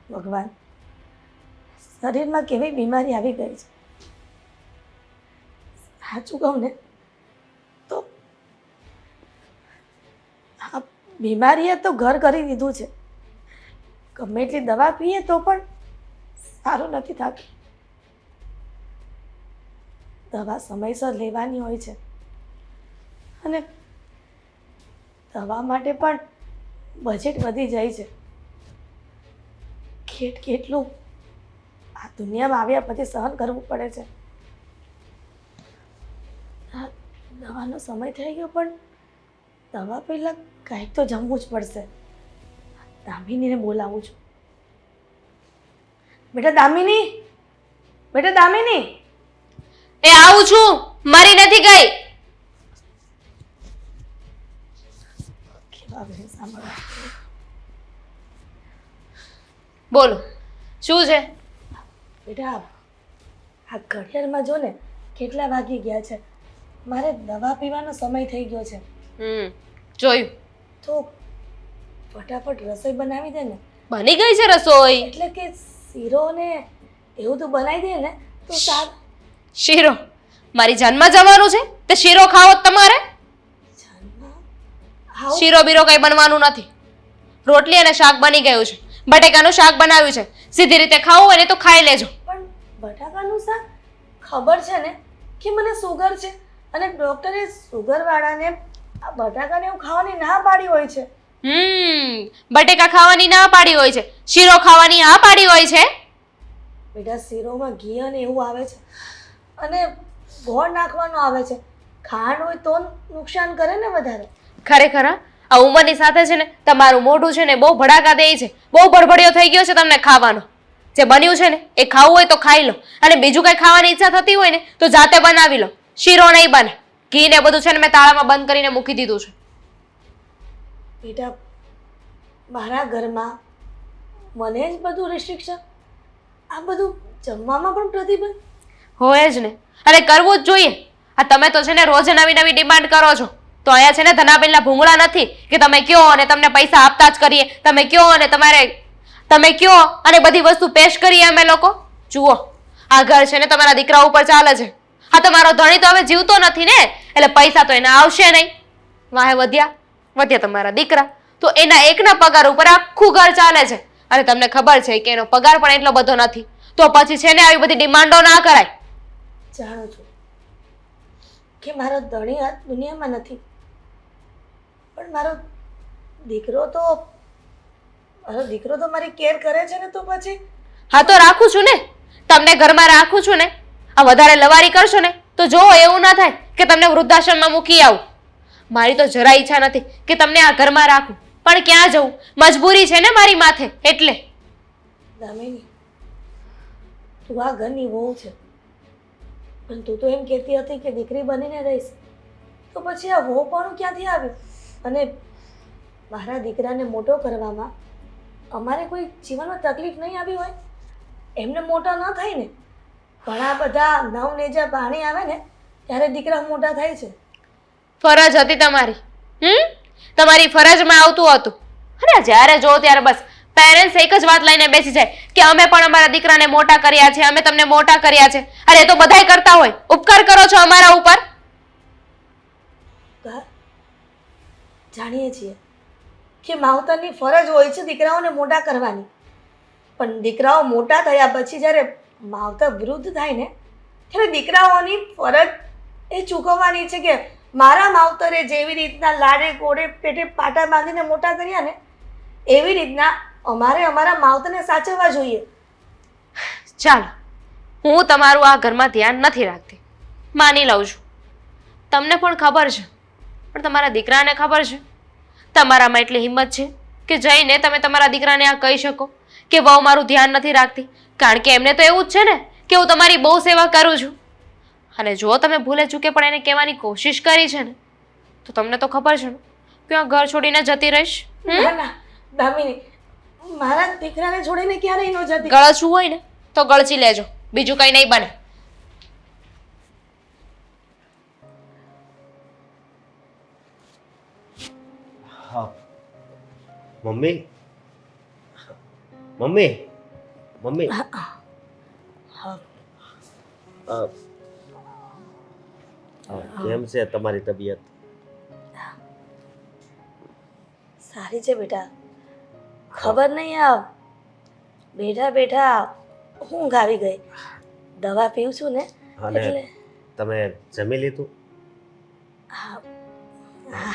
ભગવાન, શરીરમાં કેવી બીમારી આવી ગઈ છે. સાચું કહું ને તો આ બીમારીએ તો ઘર કરી દીધું છે. ગમે એટલી દવા પીએ તો પણ સારું નથી થતું. દવા સમયસર લેવાની હોય છે અને દવા માટે પણ બજેટ વધી જાય છે. કેટલું આ દુનિયામાં આવ્યા પછી સહન કરવું પડે છે. આ દવાનો સમય થઈ ગયો પણ દવા પહેલાં કાંઈક તો જમવું જ પડશે. દામિનીને બોલાવું છું. બેટા દામિની, બેટા દામિની. એ આવું છું, મરી નથી ગઈ. કેવા ઘરે સાંભળવા. બોલો, શું છે? બેટા આ ઘડિયાળમાં જો ને કેટલા વાગી ગયા છે. મારે દવા પીવાનો સમય થઈ ગયો છે. જોયું. તો ફટાફટ રસોઈ બનાવી દે ને. બની ગઈ છે રસોઈ? એટલે કે શીરો ને એવું તો બનાવી દે ને તો સારું. શીરો? મારી જાનમાં જવાનું છે તે શીરો ખાવો તમારે? શીરો બીરો કઈ બનવાનું નથી. રોટલી અને શાક બની ગયું છે. બટેકાનું શાક બનાવ્યું છે. સીધી રીતે ખાવું હોય ને તો ખાઈ લેજો. પણ બટાકાનું શાક ખબર છે ને કે મને સુગર છે અને ડોક્ટરે સુગર વાળાને આ બટાકાને એવું ખાવાની ના પાડી હોય છે. બટેકા ખાવાની ના પાડી હોય છે, શીરો ખાવાની ના પાડી હોય છે. બેટા શીરોમાં ઘી અને એવું આવે છે અને ગોળ નાખવાનો આવે છે. ખાંડ હોય તો નુકસાન કરે ને વધારે. ખરેખર આ ઉંમરની સાથે છે ને તમારું મોઢું છે ને બહુ ભડાકા દે છે. બહુ ભડભડિયો થઈ ગયો છે તમને ખાવાનો. જે બન્યું છે ને એ ખાવું હોય તો ખાઈ લો અને બીજું કઈ ખાવાની ઈચ્છા થતી હોય ને તો જાતે બનાવી લો. શીરો નહીં બને. ઘી ને બધું છે ને મેં તાળામાં બંધ કરીને મૂકી દીધું છે. બેટા મારા ઘરમાં મને જ બધું રિસ્ટ્રિક્શન, આ બધું જમવામાં પણ પ્રતિબંધ હોય જ ને. અને કરવું જ જોઈએ. આ તમે તો છે ને રોજ નવી નવી ડિમાન્ડ કરો છો. તો અહીંયા છે ને ધનાબેનના ભૂંગળા નથી કે તમે કયો અને તમને પૈસા આપતા જ કરીએ. તમે કયો અને તમે કયો અને બધી વસ્તુ પેશ કરીએ અમે લોકો. જુઓ, આ ઘર છે ને તમારા દીકરા ઉપર ચાલે છે. હા, તમારો ધણી તો હવે જીવતો નથી ને એટલે પૈસા તો એના આવશે નહીં. વાહે વધ્યા તમારા દીકરા તો એના એકના પગાર ઉપર આખું ઘર ચાલે છે. અને તમને ખબર છે કે એનો પગાર પણ એટલો બધો નથી. તો પછી છે ને આવી બધી ડિમાન્ડો ના કરાય. જાણું છું કે મારો ધણી આ દુનિયામાં નથી, પણ મારો દીકરો તો મારી કેર કરે છે ને. તો પછી હા, તો રાખું છું ને. તમને ઘરમાં રાખું છું ને. આ વધારે લવારી કરશો ને તો જો એવું ના થાય કે તમને વૃદ્ધાશ્રમમાં મૂકી આવું. મારી તો જરા ઈચ્છા નથી કે તમને આ ઘરમાં રાખું, પણ ક્યાં જવું, મજબૂરી છે ને મારી માથે એટલે. દામિની, તું આ ઘરની વહુ છે પણ તું તો એમ કહેતી હતી કે દીકરી બનીને રહીશ. તો પછી આ વહુપણું ક્યાંથી આવ્યું? અને મારા દીકરાને મોટો કરવામાં અમારે કોઈ જીવનમાં તકલીફ નહીં આવી હોય? એમને મોટા ન થાય ને. ઘણા બધા નવનેજા પાણી આવે ને ત્યારે દીકરા મોટા થાય છે. ફરજ હતી તમારી. તમારી ફરજમાં આવતું હતું. અને જ્યારે જો ત્યારે બસ પેરેન્ટ્સ એક જ વાત લઈને બેસી જાય કે અમે પણ અમારા દીકરાને મોટા કર્યા છે, અમે તમને મોટા કર્યા છે. અરે એ તો બધાય કરતા હોય. ઉપકાર કરો છો અમારા ઉપર. જાણીએ છીએ કે માવતરની ફરજ હોય છે દીકરાઓને મોટા કરવાની, પણ દીકરાઓ મોટા થયા પછી જ્યારે માવતર વૃદ્ધ થાય ને ત્યારે દીકરાઓની ફરજ એ ચૂકવવાની છે કે મારા માવતરે જેવી રીતના લાડે ગોળે પેટે પાટા બાંધીને મોટા કર્યા ને એવી રીતના અમારે અમારા માવતરને સાચવવા જોઈએ. ચાલો, હું તમારું આ ઘરમાં ધ્યાન નથી રાખતી, માની લઉં છું. તમને પણ ખબર છે, પણ તમારા દીકરાને ખબર છે? તમારામાં એટલી હિંમત છે કે જઈને તમે તમારા દીકરાને આ કહી શકો કે વહુ મારું ધ્યાન નથી રાખતી? કારણ કે એમને તો એવું જ છે ને કે હું તમારી બહુ સેવા કરું છું. અને જો તમે ભૂલે ચૂકે પણ એને કહેવાની કોશિશ કરી છે ને તો તમને તો ખબર છે ને કે આ ઘર છોડીને જતી રહીશ. ના ના દામિની, મારા દીકરાને છોડીને ક્યારેય ન જતી. ગળચવું હોય ને તો ગળચી લેજો, બીજું કઈ નહીં બને. હા મમ્મી, મમ્મી મમ્મી હા કેમ છે તમારી તબિયત? સારી છે બેટા. ખબર નહીં આ બેઠા બેઠા ઊંઘ આવી ગઈ. દવા પીવું છું ને અને એટલે તમે જમી લીધું?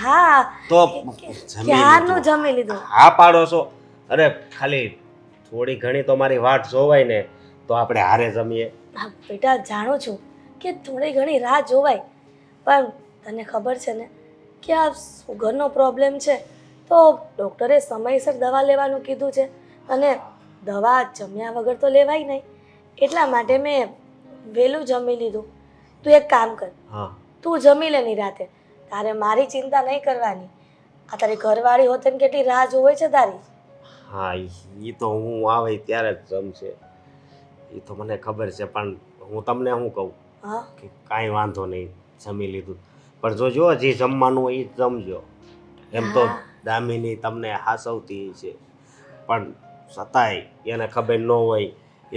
હા તો જમી ક્યારનું લીધું. જમી લીધું. હા પાડો છો? અરે ખાલી થોડી ઘણી તો મારી વાટ જોવાય ને, તો આપણે હારે જમીએ. હા બેટા જાણું છું કે થોડી ઘણી રાહ જોવાય, પણ તને ખબર છે ને કે આ સુગરનો પ્રોબ્લેમ છે, તો ડૉક્ટરે સમયસર દવા લેવાનું કીધું છે, અને દવા જમ્યા વગર તો લેવાય નહીં. એટલા માટે મેં વહેલું જમી લીધું. તું એક કામ કર, હા તું જમી લે નિરાતે. તારે મારી ચિંતા નહીં કરવાની. આ તારી ઘરવાળી હોતે ને કેટલી રાહ જોવે છે તારી. હા, એ તો હું આવે ત્યારે જ જમશે, એ તો મને ખબર છે. પણ હું તમને શું કહું હા કે કાંઈ વાંધો નહીં, જમી લીધું. પણ જોજો જે જમવાનું હોય એ જ જમજો. એમ તો હા. દામિની તમને હાસવતી છે, પણ છતાંય એને ખબર ન હોય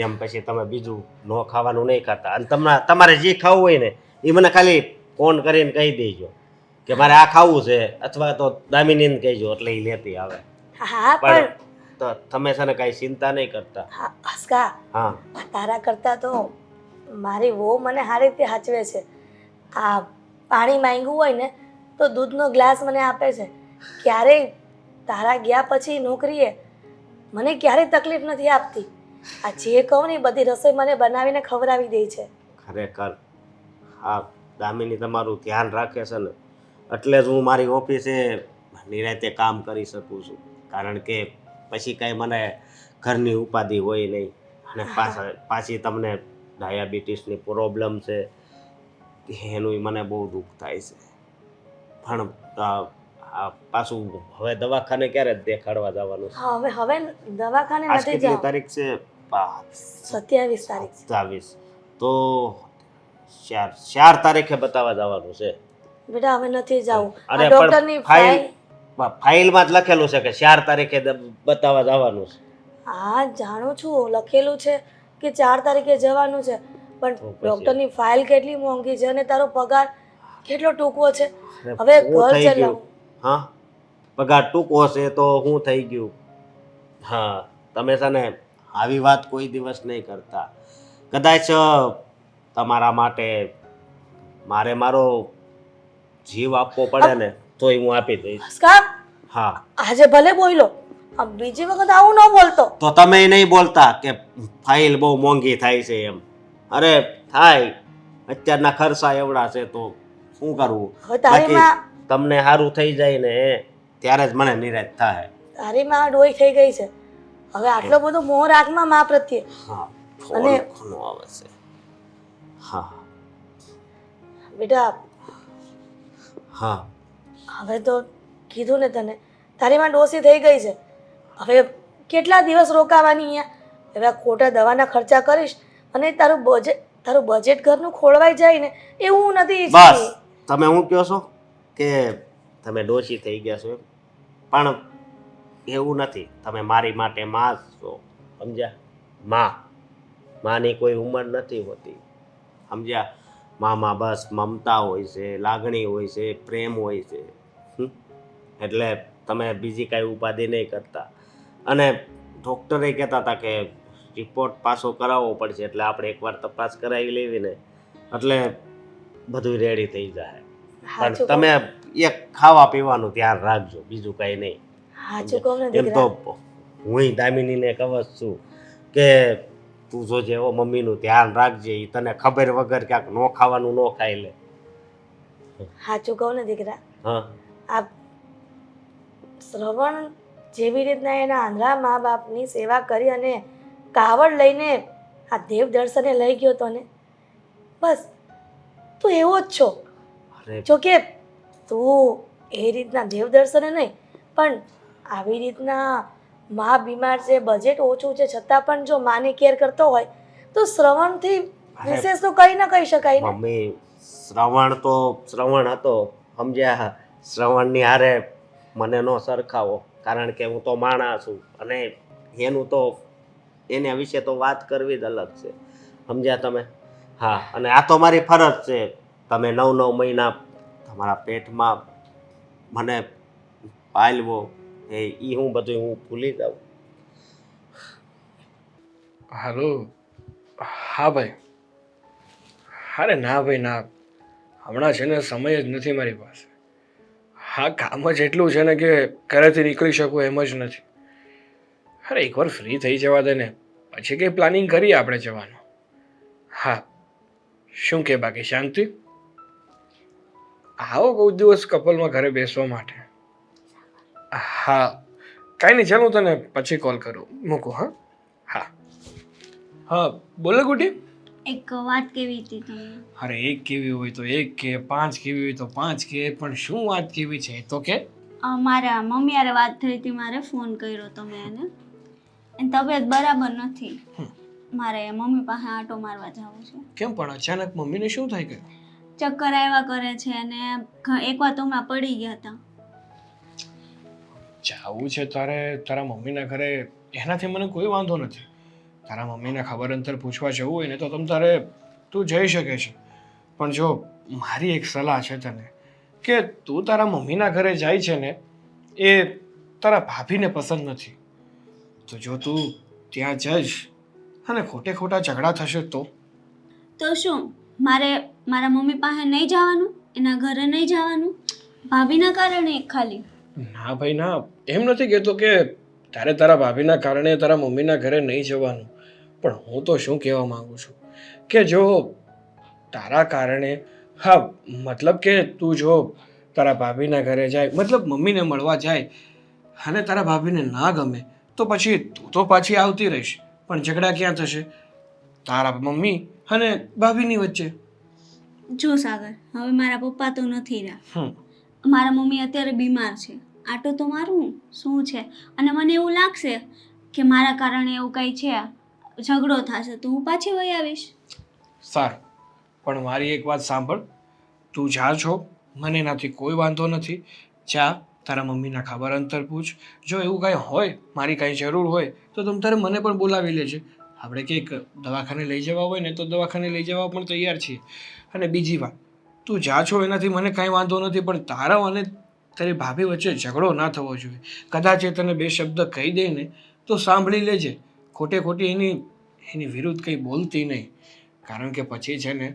એમ પછી તમે બીજું ન ખાવાનું નહીં ખાતા. અને તમારે જે ખાવું હોય ને એ મને ખાલી ફોન કરીને કહી દેજો કે મારે આ ખાવું છે, અથવા તો દામિનીને કહેજો એટલે એ લેતી આવે. હા પણ પણ તો તમે છે ને કાંઈ ચિંતા નહીં કરતા. હા હસકા, હા તારા કરતાં તો મારી વહુ મને સારી રીતે સાચવે છે. આ પાણી માંગ્યું હોય ને તો દૂધનો ગ્લાસ મને આપે છે. ક્યારેય તારા ગયા પછી નોકરીએ મને ક્યારેય તકલીફ નથી આપતી. આ જે કહું ને એ બધી રસોઈ મને બનાવીને ખવડાવી દે છે. ખરેખર હા, દામિની તમારું ધ્યાન રાખે છે ને, એટલે જ હું મારી ઓફિસે નિરાતે કામ કરી શકું છું. કારણ કે પછી કાંઈ મને ઘરની ઉપાધિ હોય નહીં. અને પાછી તમને ડાયાબિટીસની પ્રોબ્લેમ છે, એનું મને બહુ દુઃખ થાય છે. પણ પાછું હવે દવાખાને ક્યારે દેખાડવા જવાનું છે? હા હવે દવાખાને આજ નથી કેટલી જાવ. તારીખ છે? 27 તારીખ છે. 27. તો 4 તારીખે બતાવવા જવાનું છે. બેટા હવે નથી જવું. આ અરે ડૉક્ટરની ફાઇલ ફાઇલમાં જ લખેલું છે કે 4 તારીખે બતાવવા જવાનું છે. હા જાણું છું, લખેલું છે કે 4 તારીખે જવાનું છે, પણ તો પછી? ડૉક્ટરની ફાઇલ કેટલી મોંઘી છે અને તારો પગાર કેટલો ટૂંકો છે. અરે હવે શું ઘર થઈ ગયું? ચલાવું. હા, પગાર ટૂંકો છે તો શું થઈ ગયું? હા, તમે છે ને આવી વાત કોઈ દિવસ નહીં કરતા. કદાચ તમારા માટે મારે મારો જીવ આપવો પડે ને તોય હું આપી દઈશ. હસકા, હા, આજે ભલે બોલ્યો, બીજી વખત આવું ન બોલતો. તો તમે નહીં બોલતા કે ફાઇલ બહુ મોંઘી થાય છે એમ. અરે થાય, અત્યારના ખર્ચા એવડા છે તો શું કરવું. હવે તારી બાકી માં તમને સારું થઈ જાય ને ત્યારે જ મને નિરાશ થાય. તારી માં ડોઈ થઈ ગઈ છે. હવે આટલો બધો મોહ રાખમાં મા પ્રત્યે. હા, અને ફોન આવે છે. હા બેટા હા હવે તો કીધું ને તને, તારી માં ડોસી થઈ ગઈ છે. હવે કેટલા દિવસ રોકાવાની અહીંયા? હવે આ ખોટા દવાના ખર્ચા કરીશ અને તારું બજેટ ઘરનું ખોળવાઈ જાય ને એવું હું નથી બસ ઈચ્છતી. તમે શું કહો છો કે તમે ડોશી થઈ ગયા છો એમ? પણ એવું નથી. તમે મારી માટે માં છો, સમજ્યા? માની કોઈ ઉંમર નથી હોતી, સમજ્યા? મામાં બસ મમતા હોય છે, લાગણી હોય છે, પ્રેમ હોય છે. એટલે તમે બીજી કાંઈ ઉપાધિ નહીં કરતા. અને ડૉક્ટરે કહેતા હતા કે રિપોર્ટ પાછો કરાવવો પડશે, એટલે આપણે એકવાર તપાસ કરાવી લેવી ને એટલે બધું રેડી થઈ જાય. પણ સાચું તમે એક ખાવા પીવાનું ધ્યાન રાખજો, બીજું કાંઈ નહીં. સાચું કહું ને એમ દીકરા. તો હું દામિનીને કહું જ છું કે તું જોજે એવો મમ્મીનું ધ્યાન રાખજે. એ તને ખબર વગર ક્યાંક ન ખાવાનું ન ખાઈ લે. સાચું કહું ને દીકરા, હા આ શ્રવણ જેવી રીતના એના આંધળા મા બાપની સેવા કરી અને કાવડ લઈને આ દેવ દર્શને લઈ ગયો તો ને, બસ તું એવો જ છો. અરે જોકે તું એ રીતના દેવ દર્શને નહીં, પણ આવી રીતના મા બીમાર છે, બજેટ ઓછું છે, છતાં પણ જો માની કેર કરતો હોય તો શ્રવણથી વિશેષ તો કંઈ ન કહી શકાય ને. મમ્મી, શ્રવણ તો શ્રવણ હતો, સમજ્યા? શ્રવણની હારે મને ન સરખાવો, કારણ કે હું તો માણસ છું અને એનું તો એના વિશે તો વાત કરવી જ અલગ છે. સમજ્યા તમે? હા, અને આ તો મારી ફરજ છે. તમે 9 મહિના તમારા પેટમાં મને પાલવો એ હું બધું હું ભૂલી જાઉં. હાલો. હા ભાઈ. અરે ના ભાઈ ના, હમણાં છે ને સમય જ નથી મારી પાસે. હા, કામ જ એટલું છે ને કે ઘરેથી નીકળી શકું એમ જ નથી. અરે એકવાર ફ્રી થઈ જવા દે ને, પછી કંઈ પ્લાનિંગ કરીએ આપણે જવાનું. હા, શું કે બાકી શાંતિ? આવો કોઈ દિવસ કપલમાં ઘરે બેસવા માટે. હા, કાંઈ નહીં, ચાલ હું તને પછી કોલ કરું. મૂકું. હા હા હા, બોલો ગુટી. એક વાત કેવી હતી તમને. અરે એક કેવી હોય તો એક કે, 5 કેવી હોય તો 5 કે, પણ શું વાત કેવી છે એ તો કે. મારા મમ્મી હારે વાત થઈ હતી, મારે ફોન કર્યો તો મેં એને. એની તબિયત બરાબર નથી. મારે મમ્મી પાસે આંટો મારવા જવું છે. કેમ પણ અચાનક મમ્મીને શું થઈ ગયું? ચક્કર આવ્યા કરે છે અને એકવાર તો હમણાં પડી ગયા હતા. જાવું છે તારે તારા મમ્મીના ઘરે, એનાથી મને કોઈ વાંધો નથી. તારા મમ્મીને ખબર અંતર પૂછવા જવું હોય ને તો તું જઈ શકે છે. પણ જો મારી એક સલાહ છે તને, કે તું તારા મમ્મીના ઘરે જાય છે ને એ તારા ભાભીને પસંદ નથી. તો જો તું ત્યાં જઈશ અને ખોટા ઝઘડા થશે તો શું મારે મારા મમ્મી પાસે નહીં જવાનું, એના ઘરે નહીં જવાનું, ભાભીના કારણે ખાલી? ના ભાઈ ના, એમ નથી કહેતો કે તારે તારા ભાભીના કારણે તારા મમ્મીના ઘરે નહીં જવાનું. પણ હું તો શું કહેવા માંગુ છું કે જો તારા કારણે, હા મતલબ કે તું જો તારા ભાભીના ઘરે જાય, મતલબ મમ્મીને મળવા જાય અને તારા ભાભીને ના ગમે તો પછી તું તો પાછી આવતી રહીશ, પણ ઝઘડા ક્યાં થશે? તારા મમ્મી અને ભાભીની વચ્ચે. જો સાગર, હવે મારા પપ્પા તો નથી રહ્યા. મારા મમ્મી અત્યારે બીમાર છે. આટો તો મારું શું છે, અને મને એવું લાગશે કે મારા કારણે એવું કંઈ છે, ઝઘડો થશે તો હું પાછી વહી આવીશ. સારું, પણ મારી એક વાત સાંભળ. તું જા છો, મને એનાથી કોઈ વાંધો નથી. જા, તારા મમ્મીના ખબર અંતર પૂછ. જો એવું કાંઈ હોય, મારી કાંઈ જરૂર હોય તો તમ તારે મને પણ બોલાવી લેજે. આપણે કંઈક દવાખાને લઈ જવા હોય ને તો દવાખાને લઈ જવા પણ તૈયાર છીએ. અને બીજી વાત, તું જા છો એનાથી મને કાંઈ વાંધો નથી, પણ તારા અને તારી ભાભી વચ્ચે ઝઘડો ના થવો જોઈએ. કદાચ એ તને 2 શબ્દ કહી દે ને તો સાંભળી લેજે. ખોટી એની વિરુદ્ધ કંઈ બોલતી નહીં, કારણ કે પછી છે ને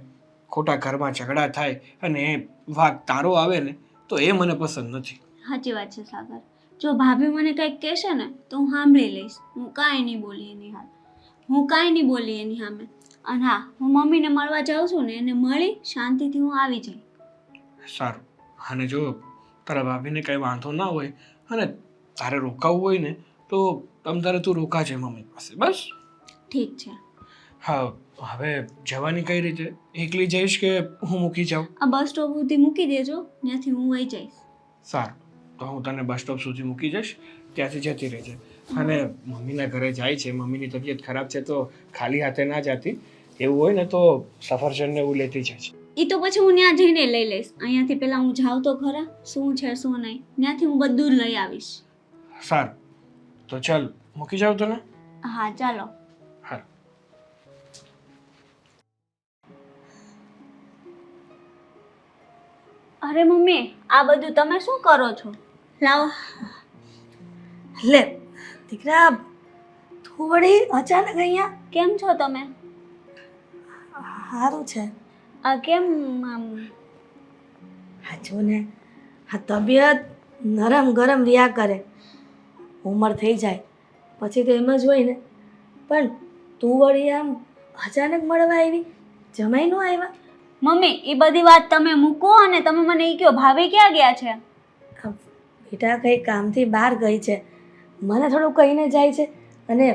ખોટા ઘરમાં ઝઘડા થાય અને એ વાગ તારો આવે ને તો એ મને પસંદ નથી. સાચી વાત છે સાગર. જો ભાભી મને કંઈક કહેશે ને તો હું સાંભળી લઈશ. હું કાંઈ નહીં બોલી એની સામે. અને હા, હું મમ્મીને મળવા જાઉં છું ને, એને મળી શાંતિથી હું આવી જઈ. સારું. અને જો તારા ભાભીને કંઈ વાંધો ના હોય અને તારે રોકાવું હોય ને તો તારે તું રોકાજે મમ્મી પાસે. બસ ઠીક છે. હા, હવે જવાની કઈ રીતે? એકલી જઈશ કે હું મૂકી જાઉં? આ બસ સ્ટોપ સુધી મૂકી દેજો, ત્યાંથી હું વહી જઈશ. સારું, તો હું તને બસ સ્ટોપ સુધી મૂકી જઈશ, ત્યાંથી જતી રહેજે. અને મમ્મીના ઘરે જાય છે, મમ્મીની તબિયત ખરાબ છે તો ખાલી હાથે ના જતી. એવું હોય ને તો સફરજનને એવું લેતી જાય. એ તો પછી હું ત્યાં જઈને લઈ લઈશ. અહીંયાથી પહેલાં હું જાઉં તો ખરા, શું છે શું નહીં, ત્યાંથી હું બધું જ લઈ આવીશ. સારું, તો ચાલ મૂકી જાઉં તને. હા ચાલો. હા. અરે મમ્મી, આ બધું તમે શું કરો છો? લાવો. લે દીકરા, તું વળી અચાનક અહીંયા? કેમ છો તમે? સારું છે. કેમ હા જો ને, આ તબિયત નરમ ગરમ રહ્યા કરે. ઉંમર થઈ જાય પછી તો એમ જ હોય ને. પણ તું વળી આમ અચાનક મળવા આવી? જમાઈ નો આવ્યા? મમ્મી, એ બધી વાત તમે મૂકો અને તમે મને એ કહો, ભાભી ક્યાં ગયા છે? બેટા કંઈ કામથી બહાર ગઈ છે, મને થોડું કહીને જાય છે. અને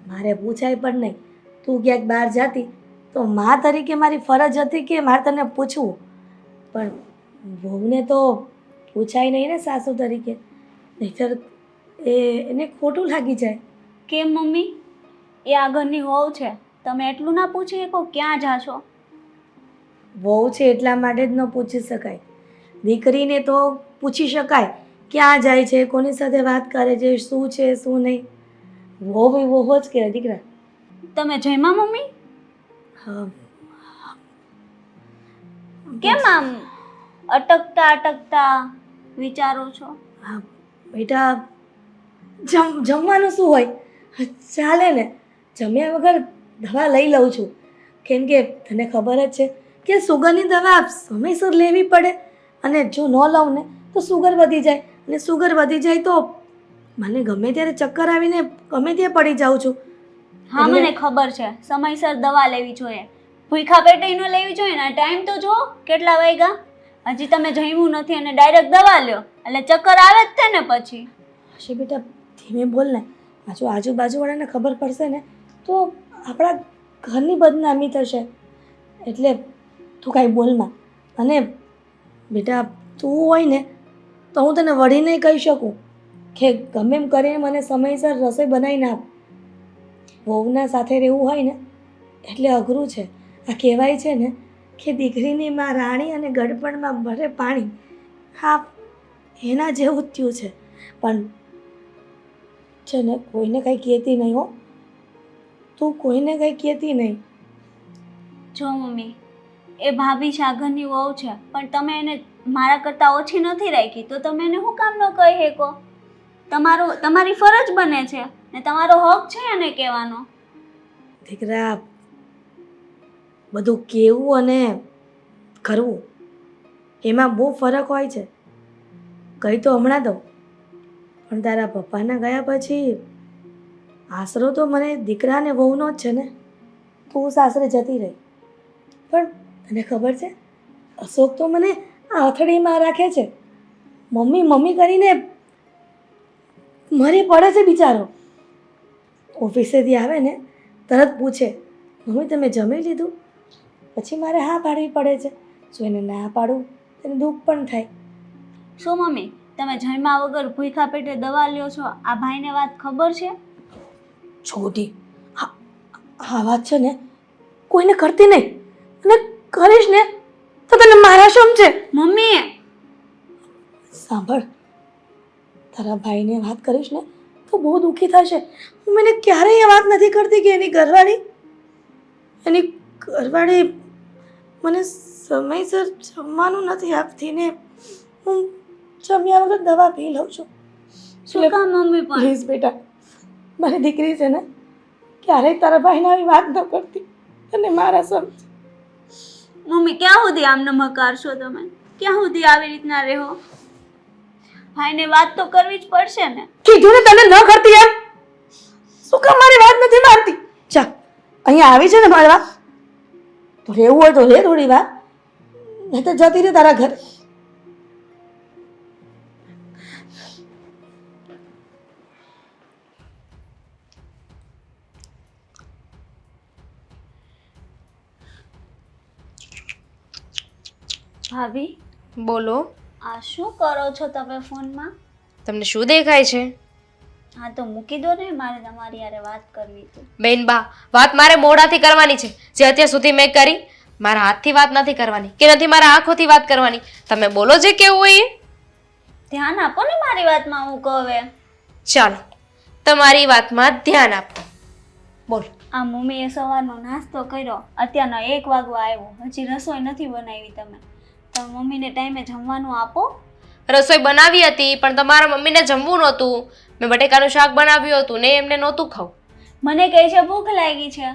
મારે પૂછાય પણ નહીં. તું ક્યાંક બહાર જાતી તો મા તરીકે મારી ફરજ હતી કે મારે તને પૂછવું. પણ વહુને તો પૂછાય નહીં ને સાસુ તરીકે, નહીંતર એને ખોટું લાગી જાય. કેમ મમ્મી? એ આ ઘરની વહુ છે, તમે એટલું ના પૂછી શકો ક્યાં જાશો? વહુ છે એટલા માટે જ ન પૂછી શકાય. દીકરીને તો પૂછી શકાય ક્યાં જાય છે, કોની સાથે વાત કરે છે, શું છે શું નહીં. વહુ બી વહુ જ કહેવાય દીકરા. તમે જયમાં મમ્મી? હા, કેમ આમ અટકતા વિચારો છો? હા બેટા, જમવાનું શું હોય, ચાલે ને. જમ્યા વગર દવા લઈ લઉં છું, કેમ કે તને ખબર જ છે કે સુગરની દવા સમયસર લેવી પડે, અને જો ન લઉં ને તો સુગર વધી જાય, અને સુગર વધી જાય તો મને ગમે ત્યારે ચક્કર આવીને ગમે ત્યાં પડી જાઉં છું. હા મને ખબર છે, સમયસર દવા લેવી જોઈએ, ભૂખા પેટે ન લેવી જોઈએ ને. ટાઈમ તો જુઓ કેટલા વાગ્યા, હજી તમે જમ્યું નથી અને ડાયરેક્ટ દવા લ્યો એટલે ચક્કર આવે જ છે ને પછી. હશે બેટા, ધીમે બોલ ને, આજુબાજુવાળાને ખબર પડશે ને તો આપણા ઘરની બદનામી થશે, એટલે તું કાંઈ બોલમાં. અને બેટા તું હોય ને તો હું તને વળીને કહી શકું કે ગમે એમ કરીને મને સમયસર રસોઈ બનાવીને આપ. વહુના સાથે રહેવું હોય ને એટલે અઘરું છે. આ કહેવાય છે ને કે દીકરીની માં રાણી અને ગડપણમાં ભરે પાણી. હા, એના જેવું જ થયું છે. પણ છે ને કોઈને કંઈ કહેતી નહીં હો, તું કોઈને કંઈ કહેતી નહીં. જો મમ્મી, એ ભાભી છે, આ ઘરની વહુ છે, પણ તમે એને મારા કરતાં ઓછી નથી રાખી, તો તમે એને શું કામ ન કહી શકો? તમારી ફરજ બને છે ને તમારો હક છે એને કહેવાનો. દીકરા, બધું કહેવું અને કરવું એમાં બહુ ફરક હોય છે. કહી તો હમણાં દઉં, પણ તારા પપ્પાના ગયા પછી આશરો તો મને દીકરા અને વહુનો જ છે ને. તું સાસરે જતી રહી, પણ તને ખબર છે અશોક તો મને આથડીમાં રાખે છે. મમ્મી મમ્મી કરીને મરી પડે છે બિચારો. ઓફિસેથી આવે ને તરત પૂછે, મમ્મી તમે જમી લીધું? પછી મારે હા પાડવી પડે છે. જો એને ના પાડું તેને દુઃખ પણ થાય. શું મમ્મી, તમે જમ્યા વગર ભૂખા પેટે દવા લ્યો છો, આ ભાઈને વાત ખબર છે? છોટી, આ વાત છે ને કોઈને કરતી નહીં, અને કરીશ ને તો તને મારા સમજે. મમ્મી સાંભળ, તારા ભાઈને વાત કરીશ ને તો બહુ દુઃખી થશે. હું મને ક્યારેય એ વાત નથી કરતી કે એની ઘરવાળી મને સમયસર જમવાનું નથી આપતી ને હું જમ્યા વગર દવા પી લઉં છું. શું કામ મમ્મી? પણ પ્લીઝ બેટા, મારી દીકરી છે ને ક્યારેય તારા ભાઈને આવી વાત ન કરતી, અને મારા સમજ. મમ્મી ક્યાં સુધી આમને મકારશો તમે? ક્યાં સુધી આવી રીતના રહો? ભાઈને વાત તો કરવી જ પડશે ને. કીધું ને તને ન કરતી એમ. શું કામ મારી વાત નથી માનતી? ચા, અહીંયા આવી છે ને મારવા, તો રહેવું હોય તો રે થોડી વાર, નહીં તો જતી રહે તારા ઘરે. ભાભી બોલો, આ શું કરો છો તમે ફોનમાં? તમને શું દેખાય છે? હા તો મૂકી દો ને, મારે તમારી યારે વાત કરવી હતી. બેનબા, વાત મારે મોઢાથી કરવાની છે, જે અત્યાર સુધી મેં કરી. મારા હાથથી વાત નથી કરવાની, કે નથી મારા આંખોથી વાત કરવાની. તમે બોલો જે કેવું હોય એ. ધ્યાન આપો ને મારી વાતમાં, હું કહે. ચાલો, તમારી વાતમાં ધ્યાન આપો. બોલ. આ મમ્મીએ સવારનો નાસ્તો કર્યો, અત્યારનો 1 વાગવા આવ્યો, હજી રસોઈ નથી બનાવી. તમે મમ્મીને ટાઈમે જમવાનું આપો. રસોઈ બનાવી હતી, પણ તમારા મમ્મીને જમવું નહોતું. મેં બટેકાનું શાક બનાવ્યું હતું ને એમને નહોતું ખાવું. મને કહે છે ભૂખ લાગી છે,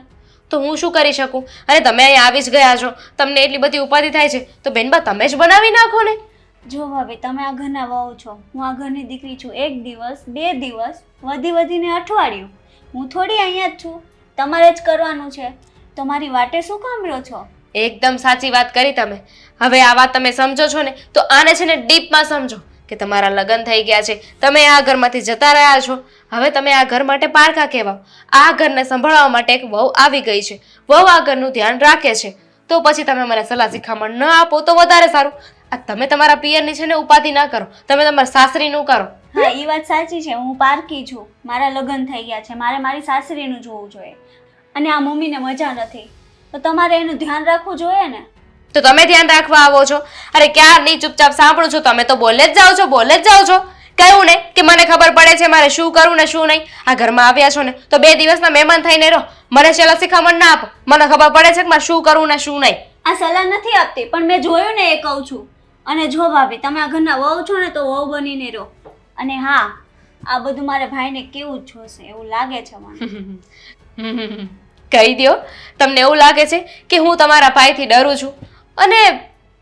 તો હું શું કરી શકું? અને તમે અહીં આવી જ ગયા છો, તમને એટલી બધી ઉપાધિ થાય છે, તો બેનબા તમે જ બનાવી નાખો ને. જો ભાભી, તમે આ ઘરના વહુ છો, હું આ ઘરની દીકરી છું. 1 દિવસ 2 દિવસ વધીને અઠવાડિયું, હું થોડી અહીંયા જ છું, તમારે જ કરવાનું છે. તો મારી વાટે શું કામ રહ્યો છો? એકદમ સાચી વાત કરી તમે. હવે આ વાત તમે સમજો છો ને, તો આને છે ને ડીપમાં સમજો કે તમારા લગ્ન થઈ ગયા છે, તમે આ ઘરમાંથી જતા રહ્યા છો, હવે તમે આ ઘર માટે પારકા કહેવાઓ. આ ઘરને સંભાળવા માટે એક વહુ આવી ગઈ છે, વહુ આ ઘરનું ધ્યાન રાખે છે, તો પછી તમે મને સલાહ શિખામણ ન આપો તો વધારે સારું. આ તમે તમારા પિયરની છે ને ઉપાધિ ના કરો, તમે તમારા સાસરીનું કરો. હા, એ વાત સાચી છે, હું પારકી છું, મારા લગ્ન થઈ ગયા છે, મારે મારી સાસરીનું જોવું જોઈએ. અને આ મમ્મીને મજા નથી, તો તમારે એનું ધ્યાન રાખવું જોઈએ ને. તો તમે ધ્યાન રાખવા આવો છો? અરે ક્યારની ચૂપચાપ સાંભળું છું, તમે તો બોલે જ જાઓ છો. કહ્યું ને કે મને ખબર પડે છે મારે શું કરવું ને શું નહીં. આ ઘરમાં આવ્યા છો ને તો 2 દિવસના મહેમાન થઈને રહો. મને છેલ્લા શિખામણ ના આપો. મને ખબર પડે છે કે મારે શું કરવું ને શું નહીં. આ સલાહ નથી આપતી, પણ મેં જોયું ને એ કહું છું. અને જો ભાભી, તમે આ ઘરના વહુ છો ને તો વહુ બનીને રહો. અને હા, આ બધું મારા ભાઈને કેવું જ જોશે એવું લાગે છે મને. કહી દો, તમને એવું લાગે છે કે હું તમારા ભાઈથી ડરું છું અને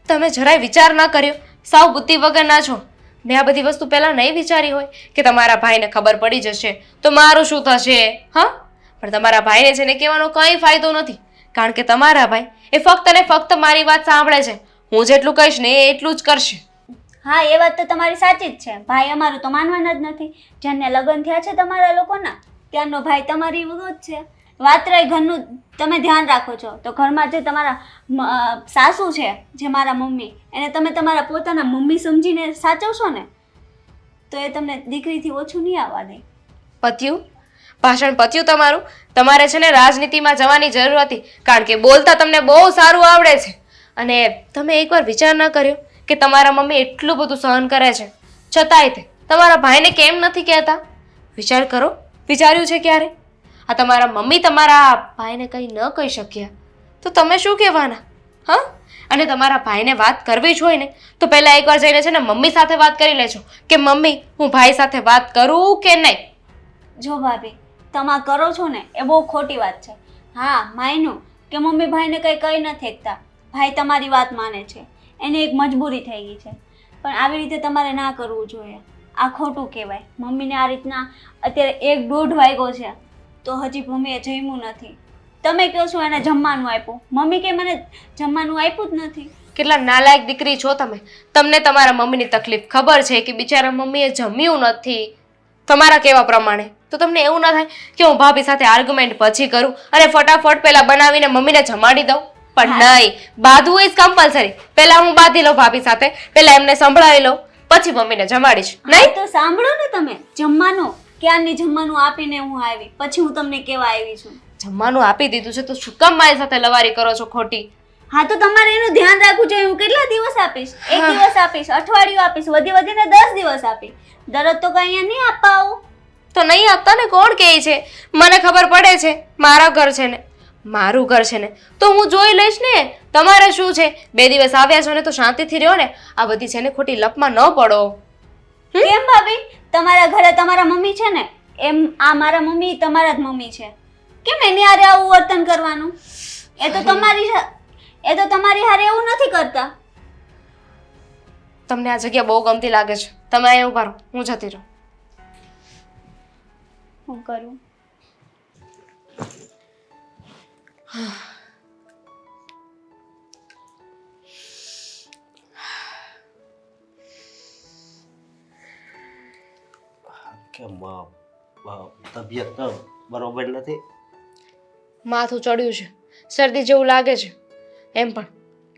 તમે જરાય વિચાર ના કર્યો. સાવ બુદ્ધિ વગરના છો. મેં આ બધી વસ્તુ પહેલા નહીં વિચારી હોય કે તમારા ભાઈને ખબર પડી જશે તો મારું શું થશે. હા, પણ તમારા ભાઈને છે ને કહેવાનો કંઈ ફાયદો નથી, કારણ કે તમારા ભાઈ એ ફક્ત ને ફક્ત મારી વાત સાંભળે છે. હું જેટલું કહીશ ને એ એટલું જ કરશે. હા, એ વાત તો તમારી સાચી જ છે. ભાઈ અમારું તો માનવાના જ નથી. જ્યારને લગ્ન થયા છે તમારા લોકોના ત્યારનો ભાઈ તમારી વિરુદ્ધ છે. વાત રહી ઘરનું, તમે ધ્યાન રાખો છો તો ઘરમાં જે તમારા સાસુ છે, જે મારા મમ્મી, એને તમે તમારા પોતાના મમ્મી સમજીને સાચવશો ને તો એ તમને દીકરીથી ઓછું નહીં આવવા દે. પત્યું? ભાષણ પત્યું તમારું? તમારે છે ને રાજનીતિમાં જવાની જરૂર હતી, કારણ કે બોલતા તમને બહુ સારું આવડે છે. અને તમે એકવાર વિચાર ન કર્યો કે તમારા મમ્મી એટલું બધું સહન કરે છે છતાંય તે તમારા ભાઈને કેમ નથી કહેતા? વિચાર કરો, વિચાર્યું છે ક્યારે? આ તમારા મમ્મી તમારા ભાઈને કંઈ ન કહી શક્યા તો તમે શું કહેવાના? હા, અને તમારા ભાઈને વાત કરવી જ હોય ને તો પહેલાં એકવાર જઈને છે ને મમ્મી સાથે વાત કરી લેજો કે મમ્મી, હું ભાઈ સાથે વાત કરું કે નહીં. જો ભાભી, તમે કરો છો ને એ બહુ ખોટી વાત છે. હા, માન્યું કે મમ્મી ભાઈને કંઈ કહી નથી શકતા. ભાઈ તમારી વાત માને છે, એની એક મજબૂરી થઈ ગઈ છે. પણ આવી રીતે તમારે ના કરવું જોઈએ. આ ખોટું કહેવાય. મમ્મીને આ રીતના અત્યારે 1-1.5 વાગ્યો છે તો હજી મમ્મીએ જમ્યું નથી. તમે કહો છો એને જમવાનું આપ્યું, મમ્મી કે મને જમવાનું આપ્યું જ નથી. કેટલા નાલાયક દીકરી છો તમે. તમને તમારા મમ્મીની તકલીફ ખબર છે કે બિચારા મમ્મીએ જમ્યું નથી તમારા કહેવા પ્રમાણે. તો તમને એવું ના થાય કે હું ભાભી સાથે આર્ગ્યુમેન્ટ પછી કરું અને ફટાફટ પહેલા બનાવીને મમ્મીને જમાડી દઉં? પણ નહીં, બાંધવું ઇઝ કમ્પલસરી. પહેલા હું બાંધી લઉં ભાભી સાથે, પહેલા એમને સંભળાવી લઉં, પછી મમ્મીને જમાડીશ. નહીં તો સાંભળો ને તમે. જમવાનું ક્યારની જમવાનું આપીને હું આવી, પછી હું તમને કેવા આવી છું. જમવાનું આપી દીધું છે તો શું કામ મારી સાથે લવારી કરો છો ખોટી? હા, તો તમારે એનું ધ્યાન રાખવું જોઈએ. હું કેટલા દિવસ આપીશ? 1 દિવસ આપીશ, અઠવાડિયું આપીશ, વધીને 10 દિવસ આપીશ. દરરોજ તો કઈ અહીંયા નહીં આપવા આવું. તો નહીં આપતા ને, કોણ કહે છે? મને ખબર પડે છે, મારા ઘર છે ને, મારું ઘર છે ને તો હું જોઈ લઈશ ને. તમારે શું છે, 2 દિવસ આવ્યા છો ને તો શાંતિથી રહ્યો ને. આ બધી છે ને ખોટી લપમાં ન પડો. કેમ ભાભી? તમારા ઘરે તમારા મમ્મી છે ને, એમ આ મારા મમ્મી તમારા જ મમ્મી છે. કેમ એની હારે આવું વર્તન કરવાનું? એ તો તમારી હારે એવું નથી કરતા. તમને આ જગ્યા બહુ ગમતી લાગે છે. તમે અહીંયા ઉભા રહો, હું જતી રહું. હું કરું? કેમ તબિયત તો બરોબર નથી? માથું ચડ્યું છે, શરદી જેવું લાગે છે. એમ પણ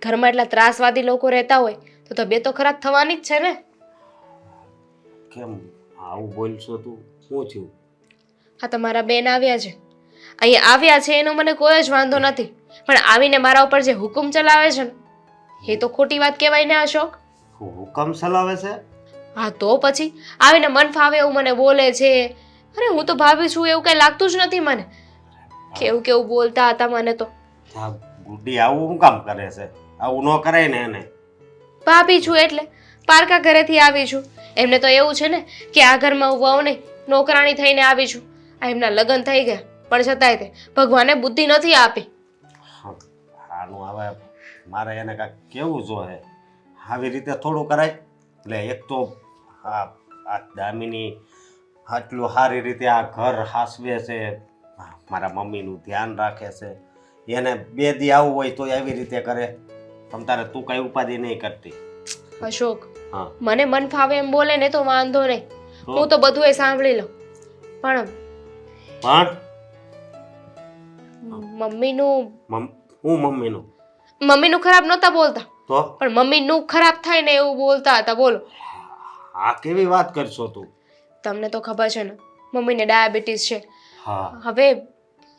ઘરમાં એટલા ત્રાસવાદી લોકો રહેતા હોય તો તબિયત તો ખરાબ થવાની જ છે ને. કેમ આવું બોલશો તું? શું થયું? હા, તમારા બેન આવ્યા છે. અહીંયા આવ્યા છે એનો મને કોઈ જ વાંધો નથી, પણ આવીને મારા ઉપર જે હુકમ ચલાવે છે ને એ તો ખોટી વાત કહેવાય ને અશોક. હુકમ ચલાવે છે? હા, તો પછી આવીને મન ફાવે એવું મને બોલે છે. અરે હું તો ભાભી છું એવું કઈ લાગતું જ નથી મને. કેવું કેવું બોલતા હતા મને તો. ગુડી આવું શું કામ કરે છે? આવું ન કરાય ને એને. ભાભી છું એટલે પારકા ઘરેથી આવી છું. એમને તો એવું છે ને કે આ ઘરમાં હું વહુ નહીં, નોકરાણી થઈને આવી છું. આ એમના લગ્ન થઈ ગયા પણ છતાંય તે ભગવાને બુદ્ધિ નથી આપી. આનું હવે મારે એને કાંઈક કેવું જોઈએ. આવી રીતે થોડું કરાય. એટલે એક તો આ દામિની આટલું સારી રીતે આ ઘર હાસવે છે, મારા મમ્મીનું ધ્યાન રાખે છે, એને 2 દી આવું હોય તો એવી રીતે કરે. તમ તારે તું કઈ ઉપાધિ નહીં કરતી. અશોક, હા, મને મન ફાવે એમ બોલે ને તો વાંધો નહીં, હું તો બધું એ સાંભળી લઉં. પણ મમ્મીનું ખરાબ નહોતા બોલતા, તો પણ મમ્મીનું ખરાબ થાય ને એવું બોલતા હતા. બોલો, આ કેવી વાત કરશો તું? તમને તો ખબર છે ને મમ્મીને ડાયાબિટીસ છે. હા, હવે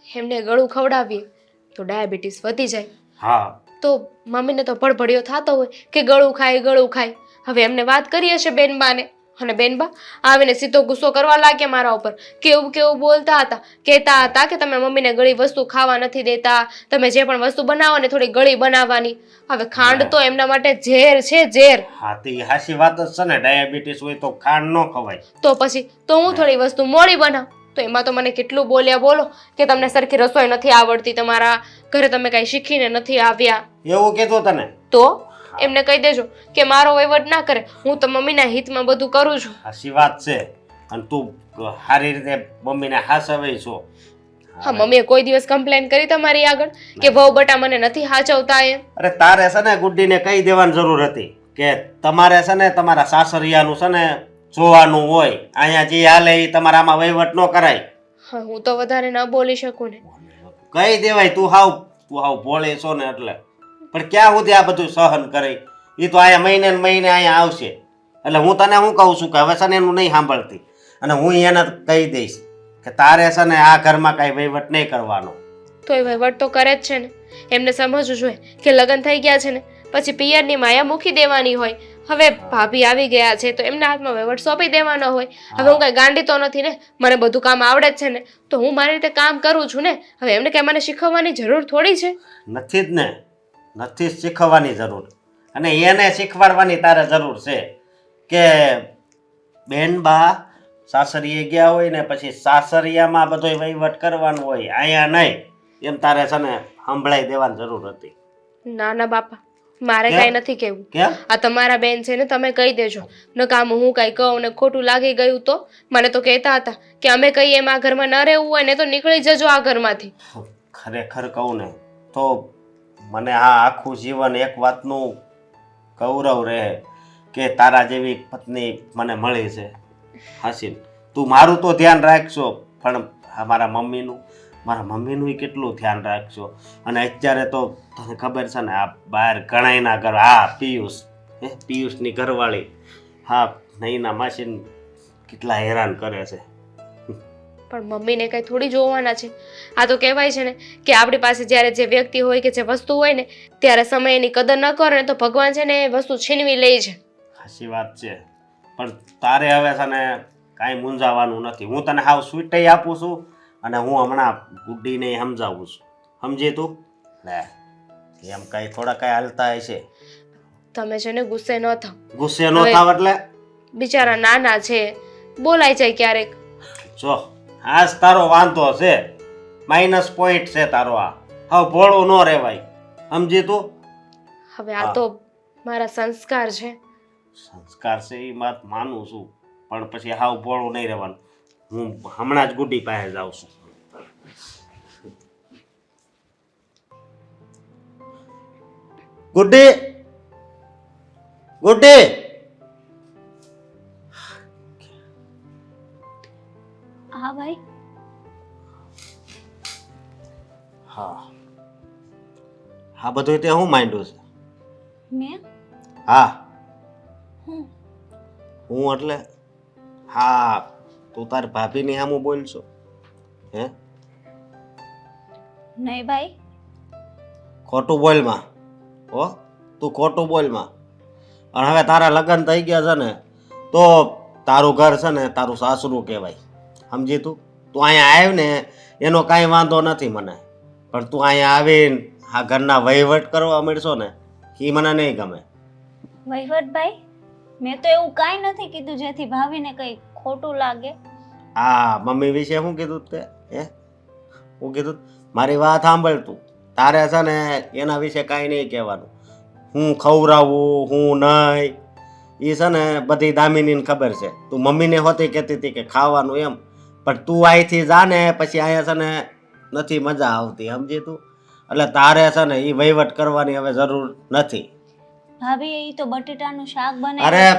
એમને ગળું ખવડાવીએ તો ડાયાબિટીસ વધી જાય. હા, તો મમ્મીને તો ભડભડિયો થતો હોય કે ગળું ખાય. હવે એમને વાત કરી હશે બેનબાને અને બેનબા આવીને સીધો ગુસ્સો કરવા લાગ્યા મારા ઉપર. કેવું કેવું બોલતા હતા, કહેતા હતા કે તમે મમ્મીને ગળી વસ્તુ ખાવા નથી દેતા, તમે જે પણ વસ્તુ બનાવો ને થોડી ગળી બનાવવાની. હવે ખાંડ તો એમના માટે ઝેર છે, ઝેર. હા તે હાચી વાત જ છે ને, ડાયાબિટીસ હોય તો ખાંડ ન ખવાય. તો પછી તો હું થોડી વસ્તુ મોડી બનાવ. તો એમાં તો મને કેટલું બોલ્યા બોલો કે તમને સરખી રસોઈ નથી આવડતી, તમારા ઘરે તમે કાંઈ શીખીને નથી આવ્યા. એવું કીધું તને? તો એમને કહી દેજો કે મારો વહીવટ ના કરે, હું તો મમ્મીના હિતમાં બધું કરું છું. હાચી વાત છે. અને તું સારી રીતે મમ્મીને હાચવે છો. હા, મમ્મીએ કોઈ દિવસ કમ્પ્લેન કરી તમારી આગળ કે વહુ બટા મને નથી હાચવતા એમ? અરે તારે છે ને ગુડ્ડીને કહી દેવાની જરૂર હતી કે તમારે છે ને તમારા સાસરિયાનું છે ને જોવાનું હોય, અહીંયા જે હાલે એ તમારા આમાં વહીવટ ન કરાય. હા, હું તો વધારે ન બોલી શકું ને. કહી દેવાય તું હાવ ભોળી છો ને એટલે. પણ ક્યાં સુધી આ બધું સહન કરે? એ તો અહીંયા મહિને ને મહિને અહીંયા આવશે. એટલે હું તને શું કહું છું કે હવે છે ને એનું નહીં સાંભળતી, અને હું એને કહી દઈશ કે તારે છે ને આ ઘરમાં કાંઈ વહીવટ નહીં કરવાનો. તો એ વહીવટ તો કરે જ છે ને. એમને સમજવું જોઈએ કે લગ્ન થઈ ગયા છે ને પછી પિયરની માયા મૂકી દેવાની હોય. હવે ભાભી આવી ગયા છે તો એમના હાથમાં વહીવટ સોંપી દેવાનો હોય. હવે હું કઈ ગાંડી તો નથી ને, મને બધું કામ આવડે જ છે ને, તો હું મારી રીતે કામ કરું છું ને. હવે એમને કઈ મને શીખવવાની જરૂર થોડી છે? નથી જ ને, નથી જ શીખવવાની જરૂર. અને એને શીખવાડવાની તારે જરૂર છે કે બેન બા સાસરીએ ગયા હોય ને પછી સાસરિયામાં બધો વહીવટ કરવાનું હોય, અહીંયા નહીં. એમ તારે છે ને સંભળાઈ દેવાની જરૂર હતી. ના ના બાપા, મારે કેમ? કાંઈ નથી કહેવું. કેમ? આ તમારા બેન છે ને, તમે કહી દેજો. ન કામ હું કાંઈ કહું ને ખોટું લાગી ગયું તો મને તો કહેતા હતા કે અમે કહીએ એમ આ ઘરમાં ન રહેવું હોય ને તો નીકળી જજો આ ઘરમાંથી. ખરેખર કહું ને તો મને આ આખું જીવન એક વાતનું ગૌરવ રહે કે તારા જેવી પત્ની મને મળી છે. હાસીન, તું મારું તો ધ્યાન રાખશો પણ મારા મમ્મીનું કેટલું ધ્યાન રાખશો. અને અત્યારે તો તને ખબર છે ને આ બહાર ઘણાયના ઘર, પિયુષની ઘરવાળી, હા નહીંના માસીન કેટલા હેરાન કરે છે. પણ મમ્મીને કંઈ થોડી જોવાના છે. આ તો કહેવાય છે ને કે આપણી પાસે જ્યારે જે વ્યક્તિ હોય કે જે વસ્તુ હોય ને ત્યારે સમય એની કદર ન કરે ને તો ભગવાન છે ને એ વસ્તુ છીનવી લે છે. સાચી વાત છે. પણ તારે હવે છે ને કાંઈ મૂંઝાવાનું નથી. હું તને હાવ સ્વીટય આપું છું અને હું હમણાં ગુડ્ડીને સમજાવું છું. સમજી તું? લે એમ કાંઈ થોડા કાંઈ હાલતા હશે. તમે છે ને ગુસ્સે ન થાવ. ગુસ્સે ન થાવ એટલે? બિચારા નાના છે, બોલાઈ જાય ક્યારેક. જો આજ તારો વાંધો છે, માઇનસ પોઈન્ટ છે તારો. આ હાવ ભોળું ન રહેવાય. સમજી તું? હવે આ તો મારા સંસ્કાર છે. સંસ્કાર છે એ વાત માનું છું, પણ પછી હાવ ભોળું નહીં રહેવાનું. હું હમણાં જ ગુડ્ડી પાસે જાઉં છું. ગુડ્ડી, ગુડ્ડી. હા ભાઈ. હા બધું તે હું માંડ્યું છે? મેં હા હું હું એટલે હા તું તારી ભાભીની સામું બોલશો? હે નહીં ભાઈ. ખોટું બોલમાં હો, તું ખોટું બોલમાં. અને હવે તારા લગ્ન થઈ ગયા છે ને તો તારું ઘર છે ને તારું સાસરું કહેવાય. સમજી તું? તું અહીંયા આવ ને એનો કાંઈ વાંધો નથી મને, પણ તું અહીંયા આવીને આ ઘરના વહીવટ કરવા મળશો ને એ મને નહીં ગમે. વહીવટ ભાઈ, મેં તો એવું કાંઈ નથી કીધું જેથી ભાભીને કંઈ ખોટું લાગે. હા મમ્મી વિશે શું કીધું તે? હે શું કીધું? મારી વાત સાંભળ તું. તારે છે ને એના વિશે કાંઈ નહીં કહેવાનું. હું ખવડાવું હું નહીં એ છે ને બધી દામિનીને ખબર છે. તું મમ્મીને હોતી કહેતી હતી કે ખાવાનું એમ, પણ તું અહીંથી જા ને પછી અહીંયા છે ને નથી મજા આવતી. સમજી તું? એટલે તારે છે ને એ વહીવટ કરવાની હવે જરૂર નથી. ભાભી એ તો બટેટાનું શાક અરે બનાવ્યું.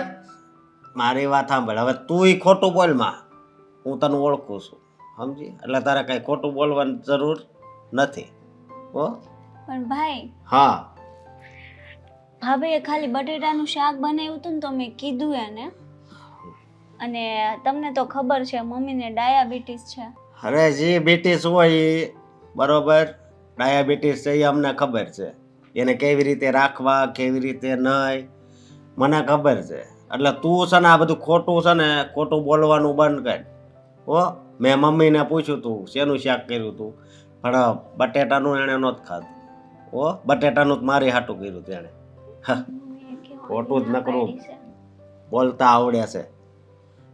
મારી વાત સાંભળ, હવે તું ઈ ખોટું બોલમાં, હું તને ઓળખું છું. સમજી? એટલે તારે કાંઈ ખોટું બોલવાની જરૂર નથી. હો પણ ભાઈ, હા ભાભીએ ખાલી બટેટાનું શાક બનાવ્યું હતું ને તો મેં કીધું એને. અને તમને તો ખબર છે મમ્મીને ડાયાબિટીસ છે. અરે જે બેટીસ હોય એ બરોબર, ડાયાબિટીસ છે એ અમને ખબર છે. એને કેવી રીતે રાખવા કેવી રીતે નહીં મને ખબર છે. એટલે તું છે ને આ બધું ખોટું છે ને ખોટું બોલવાનું બંધ કર. હો, મેં મમ્મીને પૂછ્યું તું શેનું શાક કર્યું તું, પણ બટેટાનું એણે નહોતું ખાધું. હો, બટેટાનું જ મારી હાટું કર્યું તેણે. મમ્મીએ કહેવાનું ખોટું જ ના નકરું પાડી છે. બોલતા આવડે છે.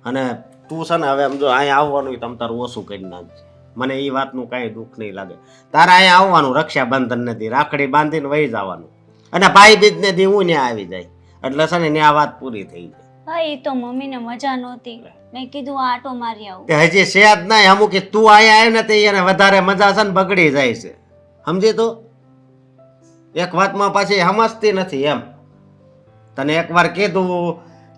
અને તું છે ને હવે આમ જો અહીંયા આવવાનું તમ તારું ઓછું કરી નાખજે. મને એ વાતનું કાંઈ દુઃખ નહીં લાગે. તારે અહીંયા આવવાનું રક્ષાબંધન નથી, રાખડી બાંધીને વહી જવાનું, અને ભાઈ બીજને દી હું ત્યાં આવી જાય એટલે છે ને ત્યાં વાત પૂરી થઈ જાય. ભાઈ તો મમ્મીને મજા નહોતી, મેં કીધું આ આટો મારી આવું. તે હજી છે જ નહીં અમુક કે તું અહીંયા આવ્યો ને તે એને વધારે મજા છે ને બગડી જાય છે, સમજી તું? એક વાતમાં પાછી સમજતી નથી એમ. તને એકવાર કીધું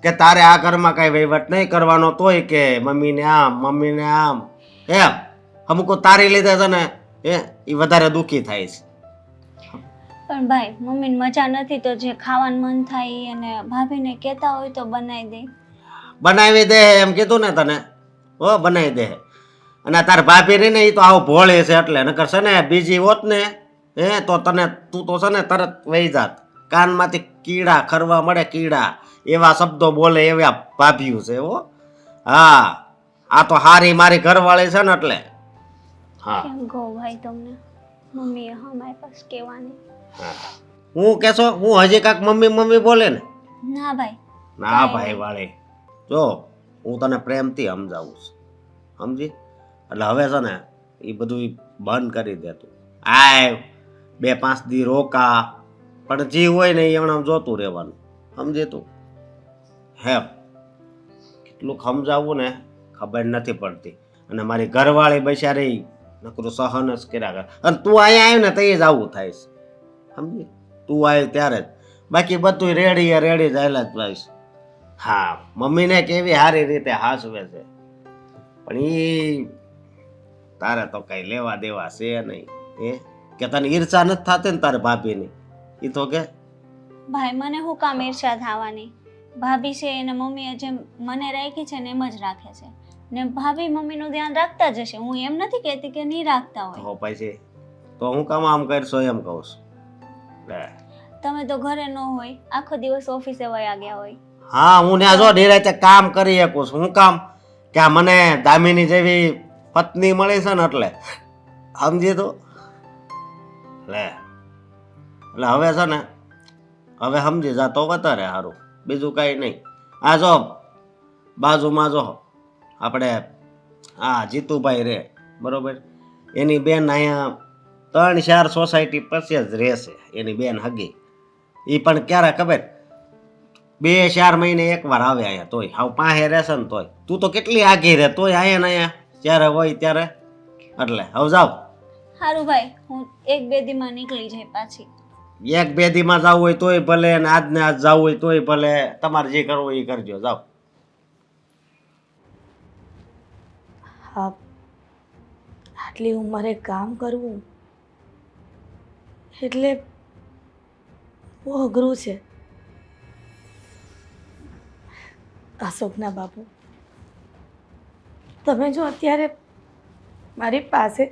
કે તારે આ ઘરમાં કઈ વહીવટ નહીં કરવાનો, તોય કે મમ્મીને આમ એમ. અમુક તારી લીધે છે ને એ વધારે દુઃખી થાય છે. પણ ભાઈ મમ્મીને મજા નથી તો જે ખાવાનું મન થાય ઈ અને ભાભીને કહેતા હોય તો બનાવી દે. બનાવી દે એમ કીધું ને તને, હો બનાવી દે. અને તાર ભાભી રહી ને એ તો આવું ભોળી છે એટલે, નકર છે ને બીજી હોત ને તો તને તું તો છે ને તરત વહી જાત. કાનમાંથી કીડા ખરવા મળે, કીડા એવા શબ્દો બોલે એવા ભાભીયું છે. હો હા, આ તો હારી મારી ઘરવાળી છે ને એટલે. હા, કેમ ગો ભાઈ તમને મમ્મીએ હા મારી પાસે કહેવાની. હું કેશો હું હજી કાંક મમ્મી મમ્મી બોલે ને? ના ભાઈ. ના ભાઈ વાળી, જો હું તને પ્રેમથી સમજાવું છું, સમજી? એટલે હવે છે ને એ બધું બંધ કરી દે તું. આય 2-5 દી રોકા, પણ જે હોય ને એ હમણાં જોતું રહેવાનું, સમજી તું? હે કેટલું સમજાવવું ને ખબર નથી પડતી. અને મારી ઘરવાળી બચારી નકરું સહન જ કર્યા કરે. અને તું અહીંયા આવ્યો ને તો એ જ આવું થાય છે, સમજી? તું આવ્યો ત્યારે જ, બાકી બધું રેડી જાયેલા જ ભાઈ. હા, મમ્મીને કેવી સારી રીતે હાસવે છે, પણ એ તારે તો કઈ લેવા દેવા છે નહીં. કે તને ઈર્ષા નથી થતી ને તારે ભાભીની? એ તો કે ભાઈ મને હું કામ ઈર્ષા થવાની? ભાભી છે એને મમ્મીએ જેમ મને રાખી છે ને એમ જ રાખે છે, ને ભાભી મમ્મીનું ધ્યાન રાખતા જ હશે. હું એમ નથી કહેતી કે નહીં રાખતા હોય. તો પછી તો હું કામ આમ કરશો એમ કહું છું. લે, તમે તો ઘરે ન હોય, આખો દિવસ ઓફિસે વયા ગયા હોય. હા, હું ત્યાં જો નિરાતે કામ કરી શકું છું. હું કામ કે આ મને દામિની જેવી પત્ની મળી છે ને એટલે, સમજી તું? લે, એટલે હવે છે ને હવે સમજી જા તો વધારે સારું, બીજું કાંઈ નહીં. આ જો બાજુમાં જો આપણે હા જીતુભાઈ રે, બરોબર, એની બેન અહીંયા 3-4 સોસાયટી પછી જ રહેશે. એની બેન હગી એ પણ ક્યારે ખબર 2-4 મહિને એકવાર આવે અહીંયા, તોય હાવ પાસે રહેશે ને તોય. તું તો કેટલી આગી રહે તોય અહીંયા ને અહીંયા જ્યારે હોય ત્યારે. એટલે હવે જાઓ. સારું ભાઈ, હું 1-2 દીમાં નીકળી જાય પાછી. 1-2 દીમાં જવું હોય તોય ભલે, અને આજને આજ જવું હોય તોય ભલે, તમારે જે કરવું એ કરજો, જાઓ. હા, આટલી ઉંમરે કામ કરવું એટલે બહુ અઘરું છે. અશોકના બાપુ, તમે જો અત્યારે મારી પાસે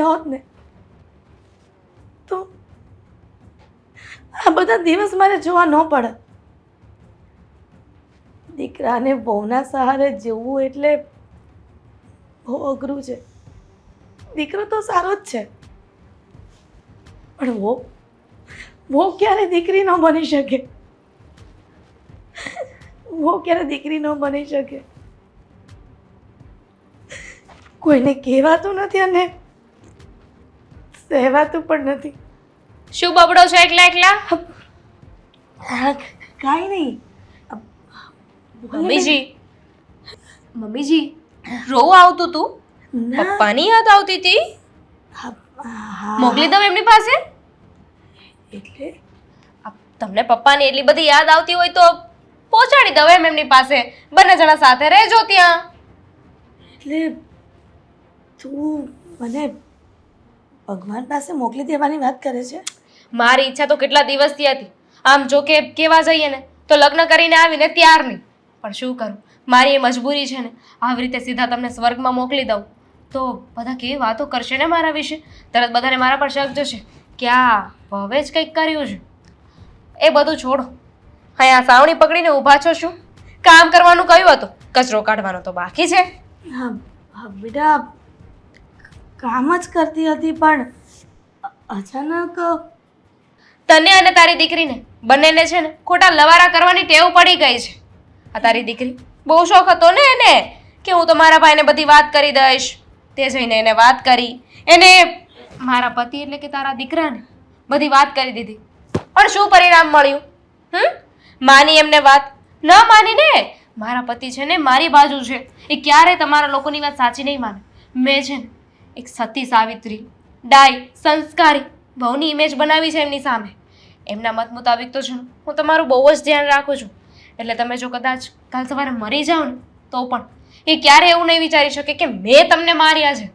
હોત ને તો આ બધા દિવસ મારે જોવા ન પડે. દીકરાને બહુના સહારે જીવવું એટલે બહુ અઘરું છે. દીકરો તો સારો જ છે, પણ वो ક્યારે દીકરી ન બની શકે. वो ક્યારે દીકરી ન બની શકે. કોઈને કહેવાતું નથી અને સહેવાતું પણ નથી. શું બબડો છો એકલા એકલા? કાંઈ નહીં. મમ્મીજી રોવું આવતું તું? પપ્પાની યાદ આવતી હતી? મોકલી દઉં એમની પાસે? એટલે તમને પપ્પાની એટલી બધી યાદ આવતી હોય તો પહોંચાડી દઉં એમની પાસે. બંને જણા સાથે રહેજો ત્યાં. એટલે તું મને ભગવાન પાસે મોકલી દેવાની વાત કરે છે? મારી ઈચ્છા તો કેટલા દિવસથી હતી. આમ જો કે કેવા જઈએ ને તો લગ્ન કરીને આવીને ત્યારની, પણ શું કરું, મારી એ મજબૂરી છે ને. આવી રીતે સીધા તમને સ્વર્ગમાં મોકલી દઉં તો બધા કેવી વાતો કરશે ને મારા વિશે. તરત બધાને મારા પર શક જશે કે આ હવે જ કંઈક કર્યું છે. એ બધું છોડો, અહીંયા સાવણી પકડીને ઊભા છો શું? કામ કરવાનું કહ્યું હતું, કચરો કાઢવાનો તો બાકી છે. હા હા બેટા, કામ જ કરતી હતી પણ અચાનક તને અને તારી દીકરીને બંનેને છે ને ખોટા લવારા કરવાની ટેવ પડી ગઈ છે. આ તારી દીકરી બહુ શોખ હતો ને એને કે હું તો મારા ભાઈને બધી વાત કરી દઈશ. તે જઈને એને વાત કરી, એને મારા પતિ એટલે કે તારા દીકરાને બધી વાત કરી દીધી. પણ શું પરિણામ મળ્યું? માની એમને વાત? ન માનીને. મારા પતિ છે ને મારી બાજુ છે, એ ક્યારેય તમારા લોકોની વાત સાચી નહીં માને. મેં છે ને એક સતી સાવિત્રી, ડાય, સંસ્કારી બહુની ઇમેજ બનાવી છે એમની સામે. એમના મત મુતાબિક તો છે ને હું તમારું બહુ જ ધ્યાન રાખું છું. એટલે તમે જો કદાચ કાલ સવારે મરી જાઓ ને તો પણ એ ક્યારે એવું નહીં વિચારી શકે કે મેં તમને માર્યા છે.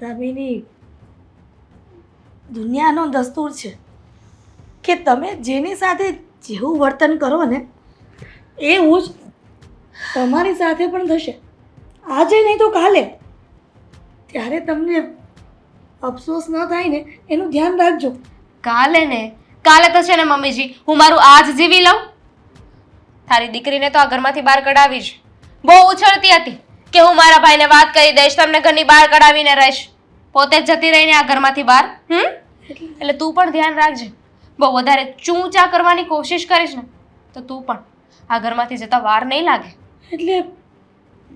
દામિની, દુનિયાનો દસ્તુર છે કે તમે જેની સાથે જેવું વર્તન કરો ને એવું જ તમારી સાથે પણ થશે. આજે નહીં તો કાલે. ત્યારે તમને અફસોસ ન થાય ને એનું ધ્યાન રાખજો. કાલે ને કાલે તો છે ને મમ્મીજી હું મારું આજ જીવી લઉં. તારી દીકરીને તો આ ઘરમાંથી બહાર કઢાવી છે. બહુ ઉછળતી હતી કે હું મારા ભાઈને વાત કરી દઈશ, તમને ઘરની બહાર કઢાવીને રહીશ. પોતે જ જતી રહીને આ ઘરમાંથી બહાર. એટલે તું પણ ધ્યાન રાખજે. બહુ વધારે ચૂંચા કરવાની કોશિશ કરીશ ને તો તું પણ આ ઘરમાંથી જતા વાર નહીં લાગે. એટલે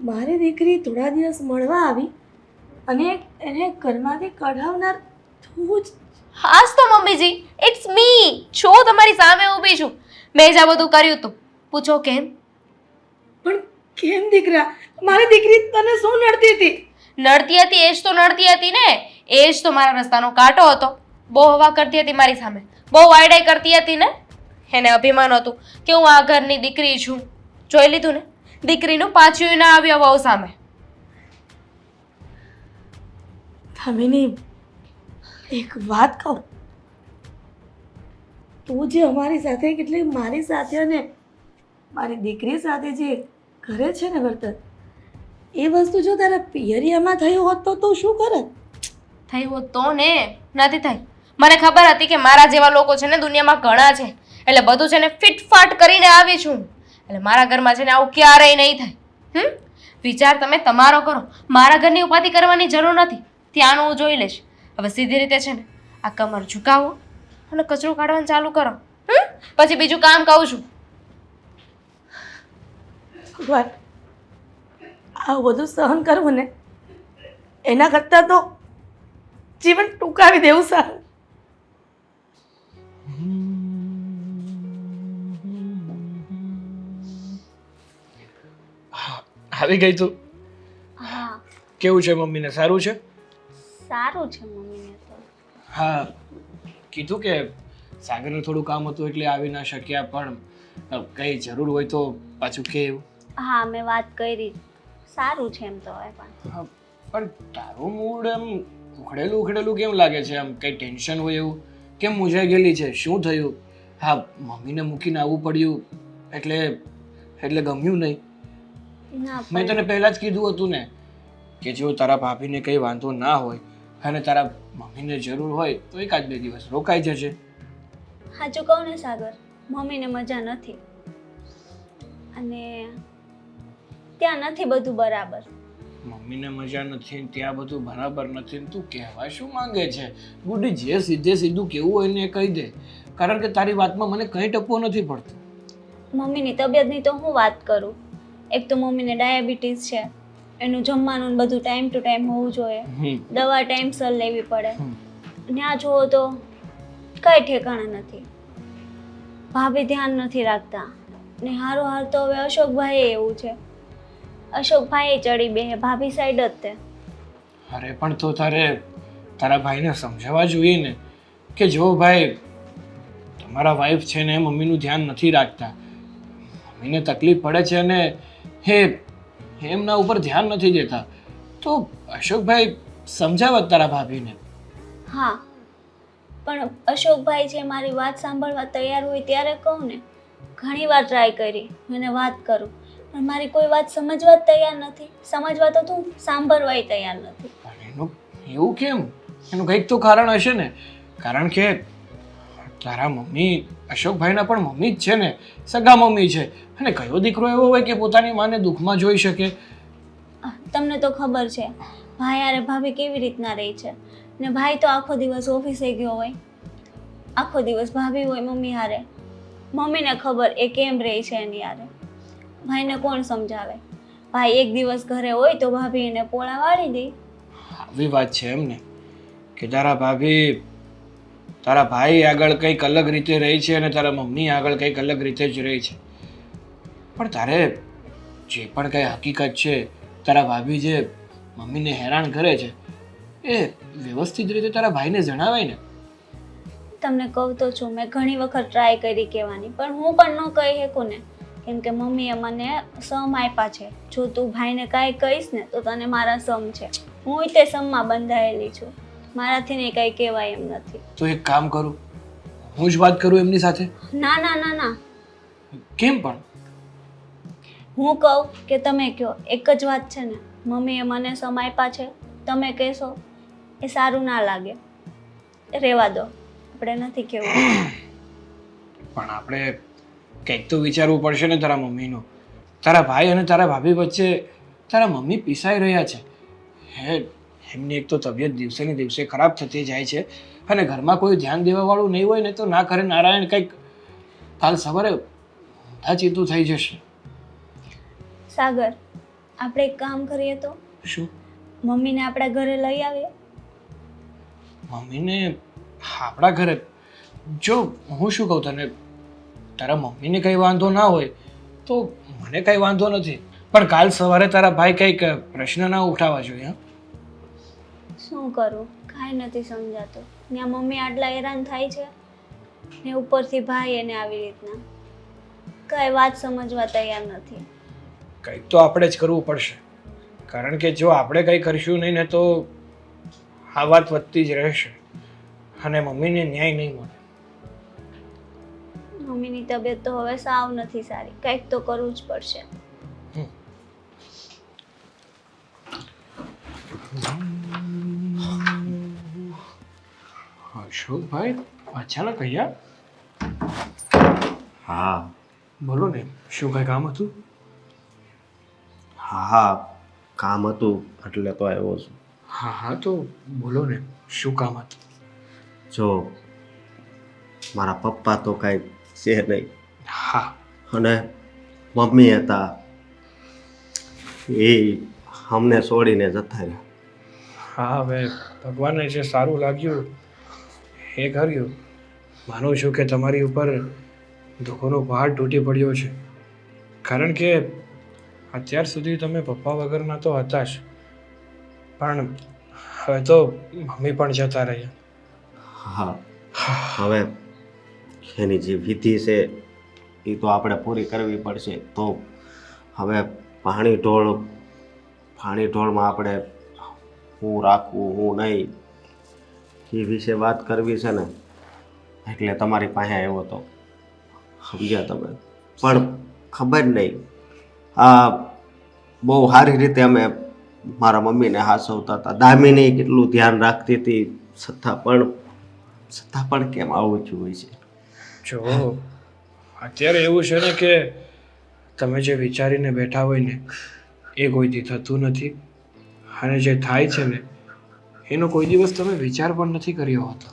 મારી દીકરી થોડા દિવસ મળવા આવી અને એને ઘરમાંથી કઢાવનાર તું જ. હાસ તો મમ્મીજી, ઇટ્સ મી. છો તમારી સામે ઊભી છું. મેં જ આ બધું કર્યું હતું. પૂછો કેમ? પણ કેમ દીકરા? મારી દીકરી તને શું નડતી હતી? નડતી હતી એ જ તો નડતી હતી ને. એ જ તો મારા રસ્તાનો કાંટો હતો. બહુ હવા કરતી હતી મારી સામે, બહુ વાયડાઈ કરતી હતી ને. એને અભિમાન હતું કે હું આ ઘરની દીકરી છું. જોઈ લીધું ને, દીકરીનું પાછું ના આવ્યો બહુ સામે. દામિની, એક વાત કહું, તું જે અમારી સાથે કેટલી મારી સાથે અને મારી દીકરી સાથે જે કરે છે ને વર્તન, એ વસ્તુ જો તારા પિયરિયામાં થયું હોત તો તું શું કરત? થઈ હોત તો ને. નથી થઈ. મને ખબર હતી કે મારા જેવા લોકો છે ને દુનિયામાં ઘણા છે, એટલે બધું છે ને ફિટફાટ કરીને આવી છું. એટલે મારા ઘરમાં છે ને આવું ક્યારેય નહીં થાય. વિચાર તમે તમારો કરો. મારા ઘરની ઉપાધિ કરવાની જરૂર નથી. ત્યાંનું હું જોઈ લઈશ. હવે સીધી રીતે છે ને આ કમર ઝુકાવો અને કચરો કાઢવાનું ચાલુ કરો. પછી બીજું કામ કહું છું. ભગવાન, આવું બધું સહન કરવું ને એના કરતાં તો જીવન ટૂંકાવી દેવું સારું. આવી ગઈ તું? હા, કેવું છે મમ્મીને? સારું છે? સારું છે મમ્મીને તો. હા, કીધું કે સાગરને થોડું કામ હતું એટલે આવી ના શક્યા, પણ કંઈ જરૂર હોય તો પાછું કે એવું. હા, મેં વાત કરી. સારું છે એમ તો હવે પણ. હા, પણ તારું મૂડ એમ ઉખડેલું ઉખડેલું કેમ લાગે છે? આમ કંઈ ટેન્શન હોય એવું કેમ મૂંઝાઈ ગયેલી છે? શું થયું? હા, મમ્મીને મૂકીને આવવું પડ્યું એટલે ગમ્યું નહીં? ના, મેં તને પહેલાં જ કીધું હતું ને કે જો તારા ભાભીને કંઈ વાંધો ના હોય અને તારા મમ્મીને જરૂર હોય તો 1-2 દિવસ રોકાઈ જશે. સાચું કહું ને સાગર, મમ્મીને મજા નથી અને ત્યાં નથી બધું બરાબર. મમ્મીને મજા નથી ને ત્યાં બધું બરાબર નથી ને તું કહેવા શું માંગે છે? ગુડી, જે સીધે સીધું કેવું હોય ને એ કહી દે, કારણ કે તારી વાતમાં મને કંઈ ટપવો નથી પડતો. મમ્મીની તબિયતની તો હું વાત કરું. એક તો મમ્મીને ડાયાબિટીસ છે, એનું જમવાનું ને બધું ટાઈમ ટુ ટાઈમ હોવું જોઈએ, દવા ટાઈમસર લેવી પડે. ત્યાં જુઓ તો કઈ ઠેકાણા નથી, ભાભી ધ્યાન નથી રાખતા ને હારો હાર તો હવે અશોકભાઈ એવું છે, અશોકભાઈ ચડી બે ભાભી સાઈડ જ તે. અરે પણ તો તારા ભાઈને સમજાવવા જોઈએ ને કે જો ભાઈ તમારા વાઈફ છે ને મમ્મીનું ધ્યાન નથી રાખતા, મમ્મીને તકલીફ પડે છે અને હે એમના ઉપર ધ્યાન નથી દેતા, તો અશોકભાઈ સમજાવત તારા ભાભીને. હા, પણ અશોકભાઈ છે મારી વાત સાંભળવા તૈયાર હોય ત્યારે કહું ને. ઘણી વાર ટ્રાય કરી, મને વાત કરું, પણ મારી કોઈ વાત સમજવા જ તૈયાર નથી. સમજવા તો તું સાંભળવાય તૈયાર નથી. પણ એનું એવું કેમ? એનું કંઈક તો કારણ હશે ને, કારણ કે તારા મમ્મી અશોકભાઈના પણ મમ્મી જ છે ને, સગા મમ્મી છે. અને કયો દીકરો એવો હોય કે પોતાની માને દુઃખમાં જોઈ શકે? તમને તો ખબર છે ભાઈ યારે ભાભી કેવી રીતના રહી છે, ને ભાઈ તો આખો દિવસ ઓફિસે ગયો હોય, આખો દિવસ ભાભી હોય મમ્મી હારે. મમ્મીને ખબર એ કેમ રહે છે એની હારે. ભાઈને કોણ સમજાવે? ભાઈ એક દિવસ ઘરે હોય તો ભાભી એને પોળા વાળી દે. આવી વાત છે એમને કે તારા ભાઈ આગળ કંઈક અલગ રીતે રહી છે અને તારા મમ્મી આગળ કંઈક અલગ રીતે જ રહી છે. પણ તારે જે પણ કંઈ હકીકત છે, તારા ભાભી જે મમ્મીને હેરાન કરે છે એ વ્યવસ્થિત રીતે તારા ભાઈને જણાવાય ને. તમને કહું તો છું, મેં ઘણી વખત ટ્રાય કરી કહેવાની, પણ હું પણ ન કહી શકું ને, કેમ કે મમ્મીએ મને સમ આપ્યા છે. જો તું ભાઈને કાંઈ કહીશ ને તો તને મારા સમ છે. હું તે સમમાં બંધાયેલી છું, મારાથી ને કાંઈ કહેવાય એમ નથી. તો એક કામ કરું, હું જ વાત કરું એમની સાથે. ના ના ના ના, કેમ પણ? હું કહું કે તમે કહો, એક જ વાત છે ને. મમ્મીએ મને સમ આપ્યા છે, તમે કહેશો એ સારું ના લાગે, રહેવા દો, આપણે નથી કહેવું. પણ આપણે કંઈક તો વિચારવું પડશે ને તારા મમ્મીનું. તારા ભાઈ અને તારા ભાભી વચ્ચે તારા મમ્મી પીસાઈ રહ્યા છે. એમની એક તો તબિયત દિવસે ને દિવસે ખરાબ થતી જાય છે અને ઘરમાં કોઈ ધ્યાન દેવાવાળું નહીં હોય ને તો ના કરે નારાયણ કંઈક કાલ સવારે ઊંધા ચીતું થઈ જશે. સાગર, આપણે એક કામ કરીએ તો? શું? મમ્મીને આપણા ઘરે લઈ આવીએ. મમ્મીને આપણા ઘરે? જો હું શું કહું તને, તારા મમ્મીને કંઈ વાંધો ના હોય તો મને કંઈ વાંધો નથી, પણ કાલ સવારે તારા ભાઈ કંઈક પ્રશ્ન ના ઉઠાવવા જોઈએ. શું કરું, કાંઈ નથી સમજાતું. ત્યાં મમ્મી આટલા હેરાન થાય છે ને ઉપરથી ભાઈ એને આવી રીતના કાંઈ વાત સમજવા તૈયાર નથી. કંઈક તો આપણે જ કરવું પડશે, કારણ કે જો આપણે કંઈ કરીશું નહીં ને તો આ વાત વધતી જ રહેશે અને મમ્મીને ન્યાય નહીં મળે. મમ્મીની તબિયત તો હવે સાવ નથી સારી, કંઈક તો કરવું જ પડશે. અશોકભાઈ અચાનક અહીંયા? હા બોલો ને, શું કાંઈ કામ હતું? હા કામ હતું એટલે તો આવ્યો છું. હા હા, તો બોલો ને, શું કામ હતું? જો મારા પપ્પા તો કાંઈ છે નહીં, હા, અને મમ્મી હતા એ અમને છોડીને જતા રહ્યા. હા, હવે ભગવાનને જે સારું લાગ્યું એ કર્યું. માનું છું કે તમારી ઉપર દુઃખોનો પહાડ તૂટી પડ્યો છે, કારણ કે અત્યાર સુધી તમે પપ્પા વગરના તો હતા જ, પણ હવે તો મમ્મી પણ જતા રહ્યા. હા, હવે એની જે વિધિ છે એ તો આપણે પૂરી કરવી પડશે. તો હવે પાણી ઢોળમાં આપણે હું રાખવું હું નહીં એ વિશે વાત કરવી છે ને, એટલે તમારી પાસે આવ્યો હતો. સમજ્યા તમે? પણ ખબર નહીં, આ બહુ સારી રીતે અમે મારા મમ્મીને હાસવતા હતા. દામિની કેટલું ધ્યાન રાખતી હતી, છતાં પણ કેમ આવું જ હોય છે? જો અત્યારે એવું છે ને કે તમે જે વિચારીને બેઠા હોય ને એ કોઈથી થતું નથી, અને જે થાય છે ને એનો કોઈ દિવસ તમે વિચાર પણ નથી કર્યો હોતો.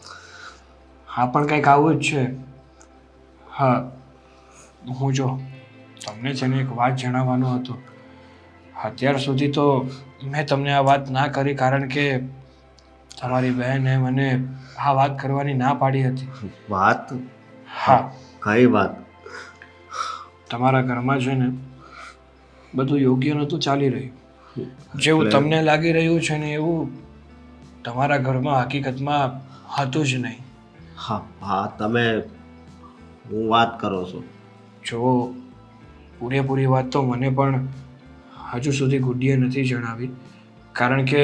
હા, પણ કંઈક આવું જ છે. હા, હું જો તમને છે ને એક વાત જણાવવાનો હતો. અત્યાર સુધી તો મેં તમને આ વાત ના કરી, કારણ કે તમારી બહેને મને આ વાત કરવાની ના પાડી હતી. વાત? હા, કઈ વાત? તમારા ઘરમાં છે ને બધું યોગ્ય નહોતું ચાલી રહ્યું. જેવું તમને લાગી રહ્યું છે ને એવું તમારા ઘરમાં હકીકતમાં હતું જ નહીં. હા હા, તમે હું વાત કરો છો? જો પૂરેપૂરી વાત તો મને પણ હજુ સુધી ગુડીએ નથી જણાવી, કારણ કે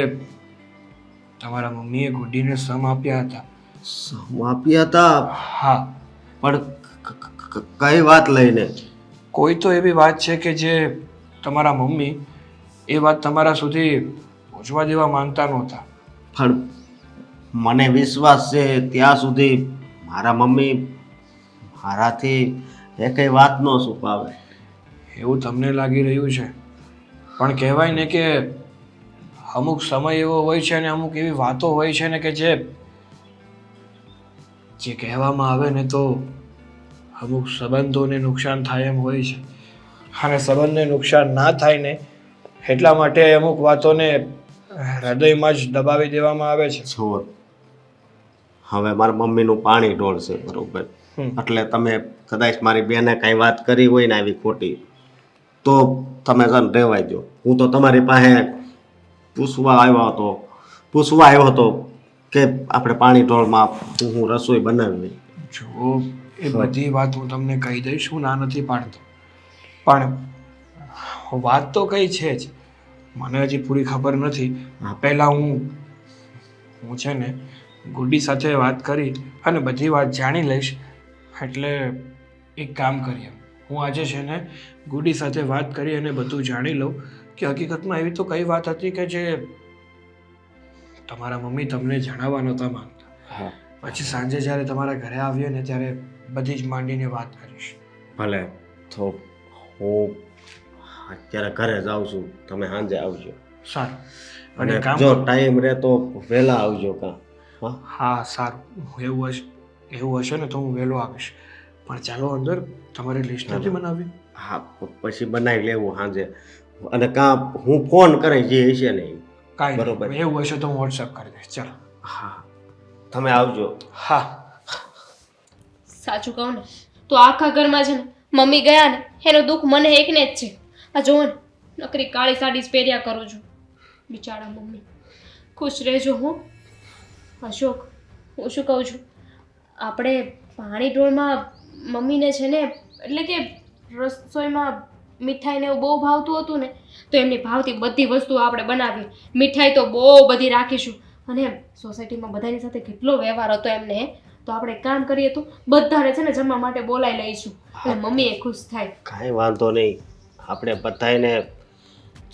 તમારા મમ્મીએ ગુડીને સમ આપ્યા હતા. સમ આપ્યા હતા? હા, પણ કઈ વાત લઈને? કોઈ તો એવી વાત છે કે જે તમારા મમ્મી એ વાત તમારા સુધી પહોંચવા દેવા માંગતા નહોતા. પણ મને વિશ્વાસ છે ત્યાં સુધી મારા મમ્મી મારાથી એકેય વાત ન છુપાવે. એવું તમને લાગી રહ્યું છે, પણ કહેવાય ને કે અમુક સમય એવો હોય છે ને અમુક એવી વાતો હોય છે ને કે જે કહેવામાં આવે ને તો અમુક સંબંધોને નુકસાન થાય એમ હોય છે. અને સંબંધને નુકસાન ના થાય ને એટલા માટે અમુક વાતોને હૃદયમાં જ દબાવી દેવામાં આવે છે. જો હવે મારા મમ્મીનું પાણી ઢોળશે બરોબર, એટલે તમે કદાચ મારી બેને કાંઈ વાત કરી હોય ને આવી ખોટી, તો તમે જન રહેવાય દો. હું તો તમારી પાસે પૂછવા આવ્યો હતો કે આપણે પાણી ઢોળમાં હું રસોઈ બનાવી. જો એ બધી વાત હું તમને કહી દઈશ, હું ના નથી પાડતો, પણ વાત તો કઈ છે જ, મને હજી પૂરી ખબર નથી. પહેલાં હું છે ને ગુડી સાથે વાત કરી અને બધી વાત જાણી લઈશ. એટલે એક કામ કરીએ, હું આજે છે ને ગુડી સાથે વાત કરી અને બધું જાણી લઉં કે હકીકતમાં એવી તો કઈ વાત હતી કે જે તમારા મમ્મી તમને જણાવવા નહોતા માંગતા. પછી સાંજે જ્યારે તમારા ઘરે આવીએ ને ત્યારે બધી જ માંડીને વાત કરીશ. ભલે, તો હું અત્યારે ઘરે જાઉં છું, તમે સાંજે આવજો. સારું. અને અને કામ જો ટાઈમ રહે તો વહેલા આવજો કાં. હા સારું, એવું હશે ને તો હું વહેલો આવીશ. પણ ચાલો અંદર, તમારે લિસ્ટ નથી બનાવ્યું? હા, પછી બનાવી લેવું સાંજે. અને કાં હું ફોન કરે જે હશે ને એ. કાંઈ બરોબર. બરોબર, એવું હશે તો હું વોટ્સઅપ કરી દઈશ. ચાલો. હા, તમે આવજો. હા. સાચું કહું ને તો આખા ઘરમાં છે ને મમ્મી ગયા ને એનું દુઃખ મને એકને જ છે. આ જુઓ ને, નકરી કાળી સાડી જ પહેર્યા કરું છું. બિચારા મમ્મી, ખુશ રહેજો. હું અશોક, હું શું કહું છું, આપણે પાણી ઢોળમાં મમ્મીને છે ને એટલે કે રસોઈમાં મીઠાઈને એવું બહુ ભાવતું હતું ને, તો એમની ભાવતી બધી વસ્તુઓ આપણે બનાવીએ. મીઠાઈ તો બહુ બધી રાખીશું. અને સોસાયટીમાં બધાની સાથે કેટલો વ્યવહાર હતો એમને, તો આપણે એક કામ કરીએ તો બધાને છે ને જમવા માટે બોલાવી લઈશું અને મમ્મી એ ખુશ થાય. કાંઈ વાંધો નહીં, આપણે બધાને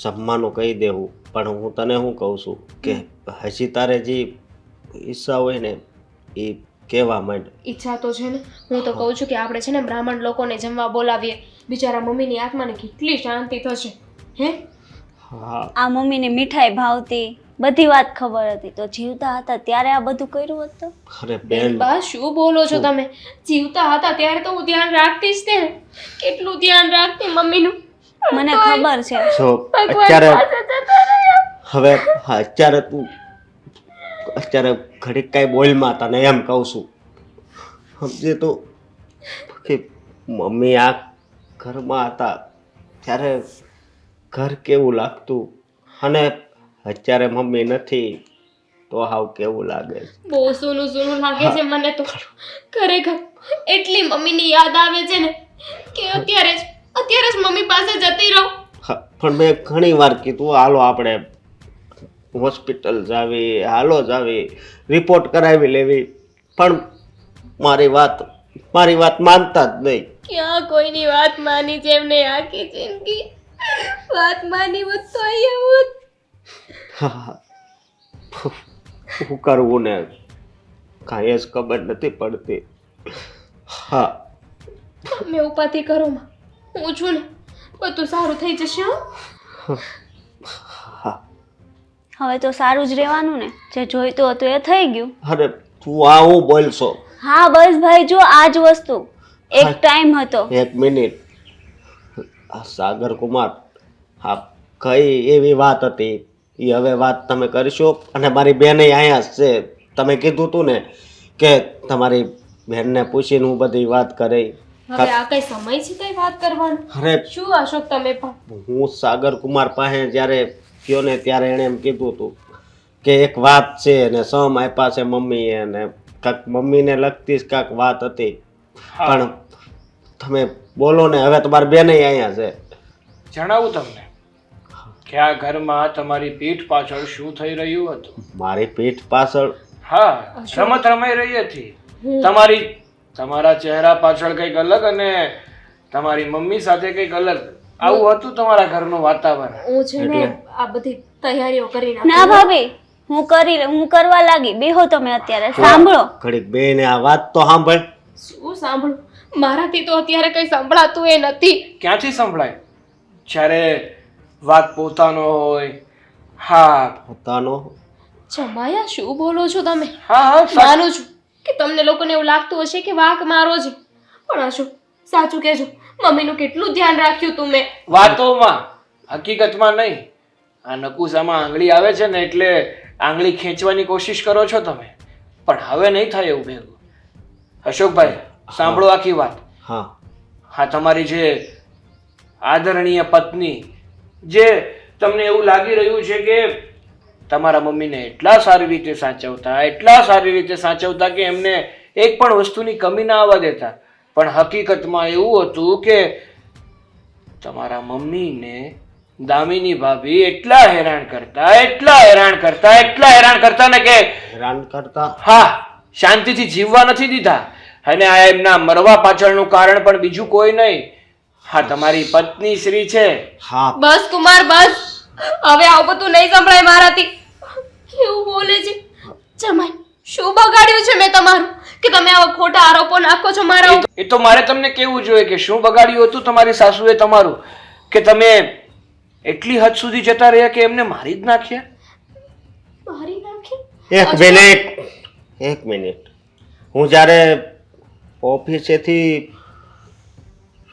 જમવાનું કહી દેવું. પણ હું તને શું કહું છું કે હજી તારે જે ઈચ્છા હોય ને એ કહેવા માંડ. ઈચ્છા તો છે ને, હું તો કહું છું કે આપણે છે ને બ્રાહ્મણ લોકોને જમવા બોલાવીએ. બિચારા મમ્મીની આત્માને કેટલી શાંતિ થશે. હે, હા, આ મમ્મીને મીઠાઈ ભાવતી, બધી વાત ખબર હતી, તો જીવતા હતા ત્યારે આ બધું કર્યું હોત તો? અરે બેન, બા શું બોલો છો તમે? જીવતા હતા ત્યારે તો હું ધ્યાન રાખતી જ તે ને, કેટલું ધ્યાન રાખતી મમ્મીનું. મને ખબર છે. જો અત્યારે તું ઘડીક કાંઈ બોલમાં તને એમ કહું છું, સમજે તો કે મમ્મી આ ઘરમાં હતા ત્યારે ઘર કેવું લાગતું, અને અત્યારે મમ્મી નથી તો હાવ કેવું લાગે. બહુ સૂનું સૂનું લાગે છે મને તો ખરેખર. એટલી મમ્મીની યાદ આવે છે ને કે અત્યારે જ મમ્મી પાસે જતી રહું. પણ મેં ઘણી વાર કીધું હાલો આપણે હોસ્પિટલ જાવી, હાલો જાવી, રિપોર્ટ કરાવી લેવી, પણ મારી વાત માનતા જ નહીં. ક્યાં કોઈની વાત માની છે એમને આખી જિંદગી? વાત માની હોત તો અહીંયા હોત. શું કરવું ને કાંઈ જ ખબર નથી પડતી. હા, તમે ઉપાધિ કરો માં, હું છું ને, બધું સારું થઈ જશે. હા. હવે તો સારું જ રહેવાનું ને, જે જોઈતું હતું એ થઈ ગયું. અરે તું આ હું બોલશો? હા બસ ભાઈ, જો આ જ વસ્તુ એક ટાઈમ હતો. એક મિનિટ, સાગર કુમાર, હા કઈ એવી વાત હતી એ હવે વાત તમે કરશો? અને મારી બેન અહીંયા જ છે, તમે કીધું તું ને કે તમારી બેનને પૂછીને હું બધી વાત કરી. હવે આ કઈ સમય છે કઈ વાત કરવાનો? અરે શું અશોક તમે પણ? હું સાગર કુમાર પાસે જ્યારે ગયો ને ત્યારે એણે એમ કીધું હતું કે એક વાત છે ને સમ આપ્યા છે મમ્મીએ, ને કાંક મમ્મીને લગતી જ કાંક વાત હતી. પણ તમે બોલો ને, હવે તમારી બેન અહીંયા છે. જણાવું તમને કે આ ઘરમાં તમારી પીઠ પાછળ શું થઈ રહ્યું હતું? મારી પીઠ પાછળ? હા, રમત રમાઈ રહી હતી. તમારા ચહેરા પાછળ કંઈક અલગ અને તમારી મમ્મી સાથે કંઈક અલગ, આવું હતું તમારા ઘરનું વાતાવરણ. હું છે ને આ બધી તૈયારીઓ કરીને ના ભાભી, હું કરવા લાગી. બેહો તમે અત્યારે, સાંભળો. ઘડીક બેને આ વાત તો સાંભળ. શું સાંભળું? મારાથી તો અત્યારે કઈ સંભળાતું એ નથી. ક્યાંથી સંભળાય જ્યારે વાત પોતાનો હોય? હા પોતાનો જમાયા, શું બોલો છો તમે? હા હા માનું છું કે તમને લોકોને એવું લાગતું હશે કે વાંક મારો છે, પણ અશોક સાચું કહેજો, મમ્મીનું કેટલું ધ્યાન રાખ્યું તું મેં. વાતોમાં, હકીકતમાં નહીં. આ નકુસામાં આંગળી આવે છે ને એટલે આંગળી ખેંચવાની કોશિશ કરો છો તમે, પણ હવે નહીં થાય એવું ભેગું. અશોકભાઈ સાંભળો આખી વાત. હા હા, તમારી જે આદરણીય પત્ની, જે તમને એવું લાગી રહ્યું છે કે તમારા મમ્મીને એટલા સારી રીતે સાચવતા કે એમને એક પણ વસ્તુની કમી ના આવવા દેતા, પણ હકીકતમાં એવું હતું કે તમારા મમ્મીને દામિની ભાભી એટલા હેરાન કરતા ને કે હેરાન કરતા. હા, શાંતિથી જીવવા નથી દીધા. અને આ એમના મરવા પાછળનું કારણ પણ બીજું કોઈ નહીં, હા તમારી પત્ની શ્રી છે. હા બસ કુમાર બસ, હવે આવું બધું નહીં સંભળાય મારાથી. કેવું બોલે છે જમાઈ? શું બગાડ્યું છે મેં તમારું કે તમે આવા ખોટા આરોપો નાખો છો મારા ઉપર? એ તો મારે તમને કેવું જોઈએ કે શું બગાડ્યું હતું તમારી સાસુએ તમારું, કે તમે એટલી હદ સુધી જતા રહ્યા કે એમને મારી જ નાખ્યા. મારી નાખી? એક મિનિટ. હું જ્યારે ઓફિસેથી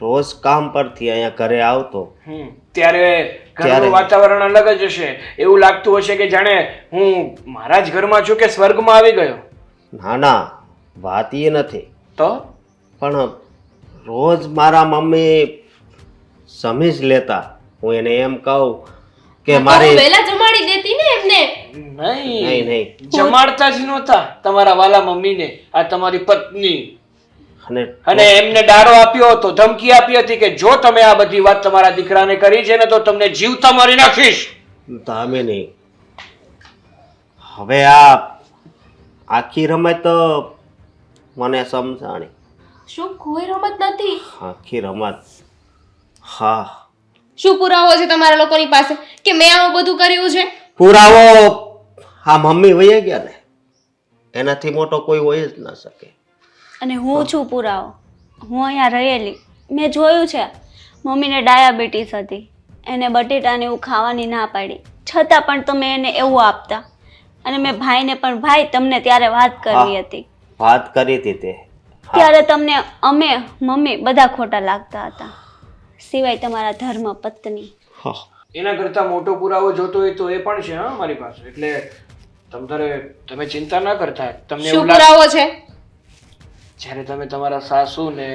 રોજ કામ પરથી અહીંયા ઘરે આવતો, ત્યારે ઘરનું વાતાવરણ અલગ જ હશે. એવું લાગતું હશે કે જાણે હું મારા જ ઘરમાં છું કે સ્વર્ગમાં આવી ગયો. ના ના, વાત એ નથી. તો પણ રોજ મારા મમ્મી સમી જ લેતા. હું એને એમ કહું કે મારી પહેલા જમાડી દેતી ને એમને. નહીં જમાડતા જ નહોતા તમારા વાલા મમ્મીને આ તમારી પત્ની. અને એમને ડારો આપ્યો હતો, ધમકી આપી હતી કે જો તમે આ બધી વાત તમારા દીકરાને કરી છે ને તો તમને જીવતા મારી નાખીશ. તમે નહીં. હવે આ આખી રમત તો મને સમજાણી. શું કોઈ રમત નથી? આખી રમત. હા. શું પુરાવો છે તમારા લોકોની પાસે કે મેં આવું બધું કર્યું છે? પુરાવો આ મમ્મી વહી ગયા ને, એનાથી મોટો કોઈ હોય જ ના શકે. અને હું છું પુરાવો. હું અહીંયા રહેલી, મેં જોયું છે. મમ્મીને ડાયાબિટીસ હતી, એને બટેટાને એવું ખાવાની ના પાડી, છતાં પણ તમે એને એવું આપતા. અને મેં ભાઈને પણ, ભાઈ તમને ત્યારે વાત કરવી હતી, વાત કરી હતી તે. ત્યારે તમને અમે મમ્મી બધા ખોટા લાગતા હતા, સિવાય તમારા ધર્મ પત્ની. એના કરતા મોટો પુરાવો જોતો હોય તો એ પણ છે હા મારી પાસે. એટલે તમે ચિંતા ના કરતા. તમને શું એવું પુરાવો છે? જ્યારે તમે તમારા સાસુને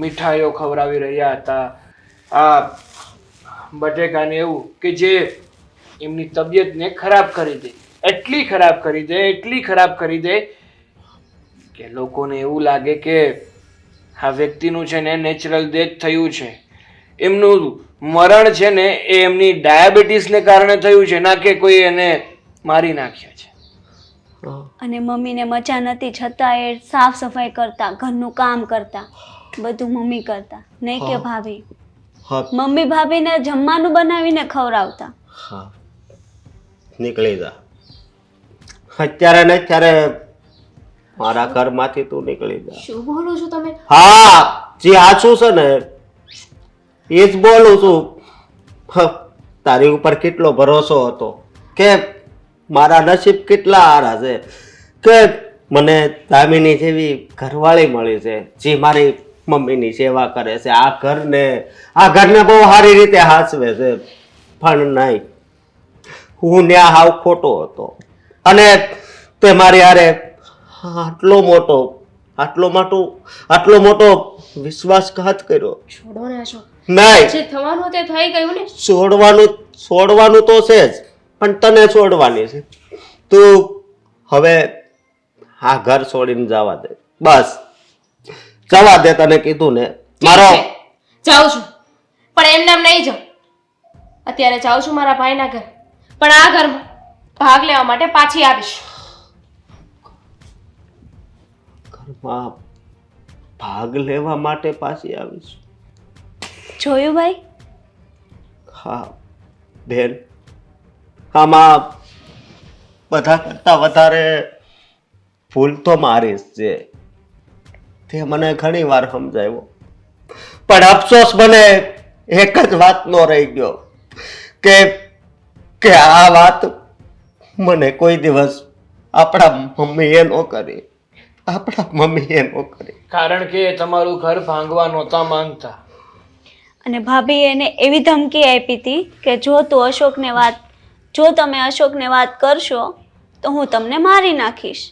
મીઠાઈઓ ખવડાવી રહ્યા હતા, આ બટેકાને એવું, કે જે એમની તબિયતને ખરાબ કરી દે, એટલી ખરાબ કરી દે કે લોકોને એવું લાગે કે આ વ્યક્તિનું છે ને નેચરલ ડેથ થયું છે, એમનું મરણ છે ને એ એમની ડાયાબિટીસને કારણે થયું છે, ના કે કોઈ એને મારી નાખ્યા છે. અને મમ્મીને મજા નથી, છતાં એ સાફ સફાઈ કરતા, ઘરનું કામ કરતા, બધું મમ્મી કરતા, નહીં કે ભાભી. મમ્મી ભાભીને જમવાનું બનાવીને ખવડાવતા. નીકળી જા અત્યારે ને અત્યારે મારા ઘરમાંથી તું નીકળી જા. શું બોલો છો તમે? હા, જે સાચું છે ને એ જ બોલું છું. તારી ઉપર કેટલો ભરોસો હતો કે મારા નસીબ કેટલા સારા છે કે મને દામિની જેવી ઘરવાળી મળી છે, જે મારી મમ્મીની સેવા કરે છે, આ ઘરને બહુ સારી રીતે હાચવે છે. પણ નહીં, હું ત્યાં હાવ ખોટો હતો અને તે મારી હારે આટલો મોટો વિશ્વાસઘાત કર્યો. છોડો ને અશોક, નહીં, જે થવાનું તે થઈ ગયું ને. છોડવાનું તો છે જ, પણ તને છોડવાની છે. તું હવે આ ઘર છોડીને જવા દે, બસ જવા દે. તને કીધું ને મારો. જાઉં છું, પણ એમને એમ નહીં જાઉં. અત્યારે જાઉં છું મારા ભાઈના ઘર, પણ આ ઘરમાં ભાગ લેવા માટે પાછી આવીશ. ઘરમાં ભાગ લેવા માટે પાછી આવીશ? જોયું ભાઈ? હા બેન, આમાં બધા કરતાં વધારે ભૂલ તો મારી જ છે. તે મને ઘણી વાર સમજાવ્યો, પણ અફસોસ મને એક જ વાતનો રહી ગયો કે આ વાત મને કોઈ દિવસ આપણા મમ્મીએ ન કરી. કારણ કે એ તમારું ઘર ભાંગવા નહોતા માંગતા. અને ભાભીએ એને એવી ધમકી આપી હતી કે જો તમે અશોકને વાત કરશો તો હું તમને મારી નાખીશ.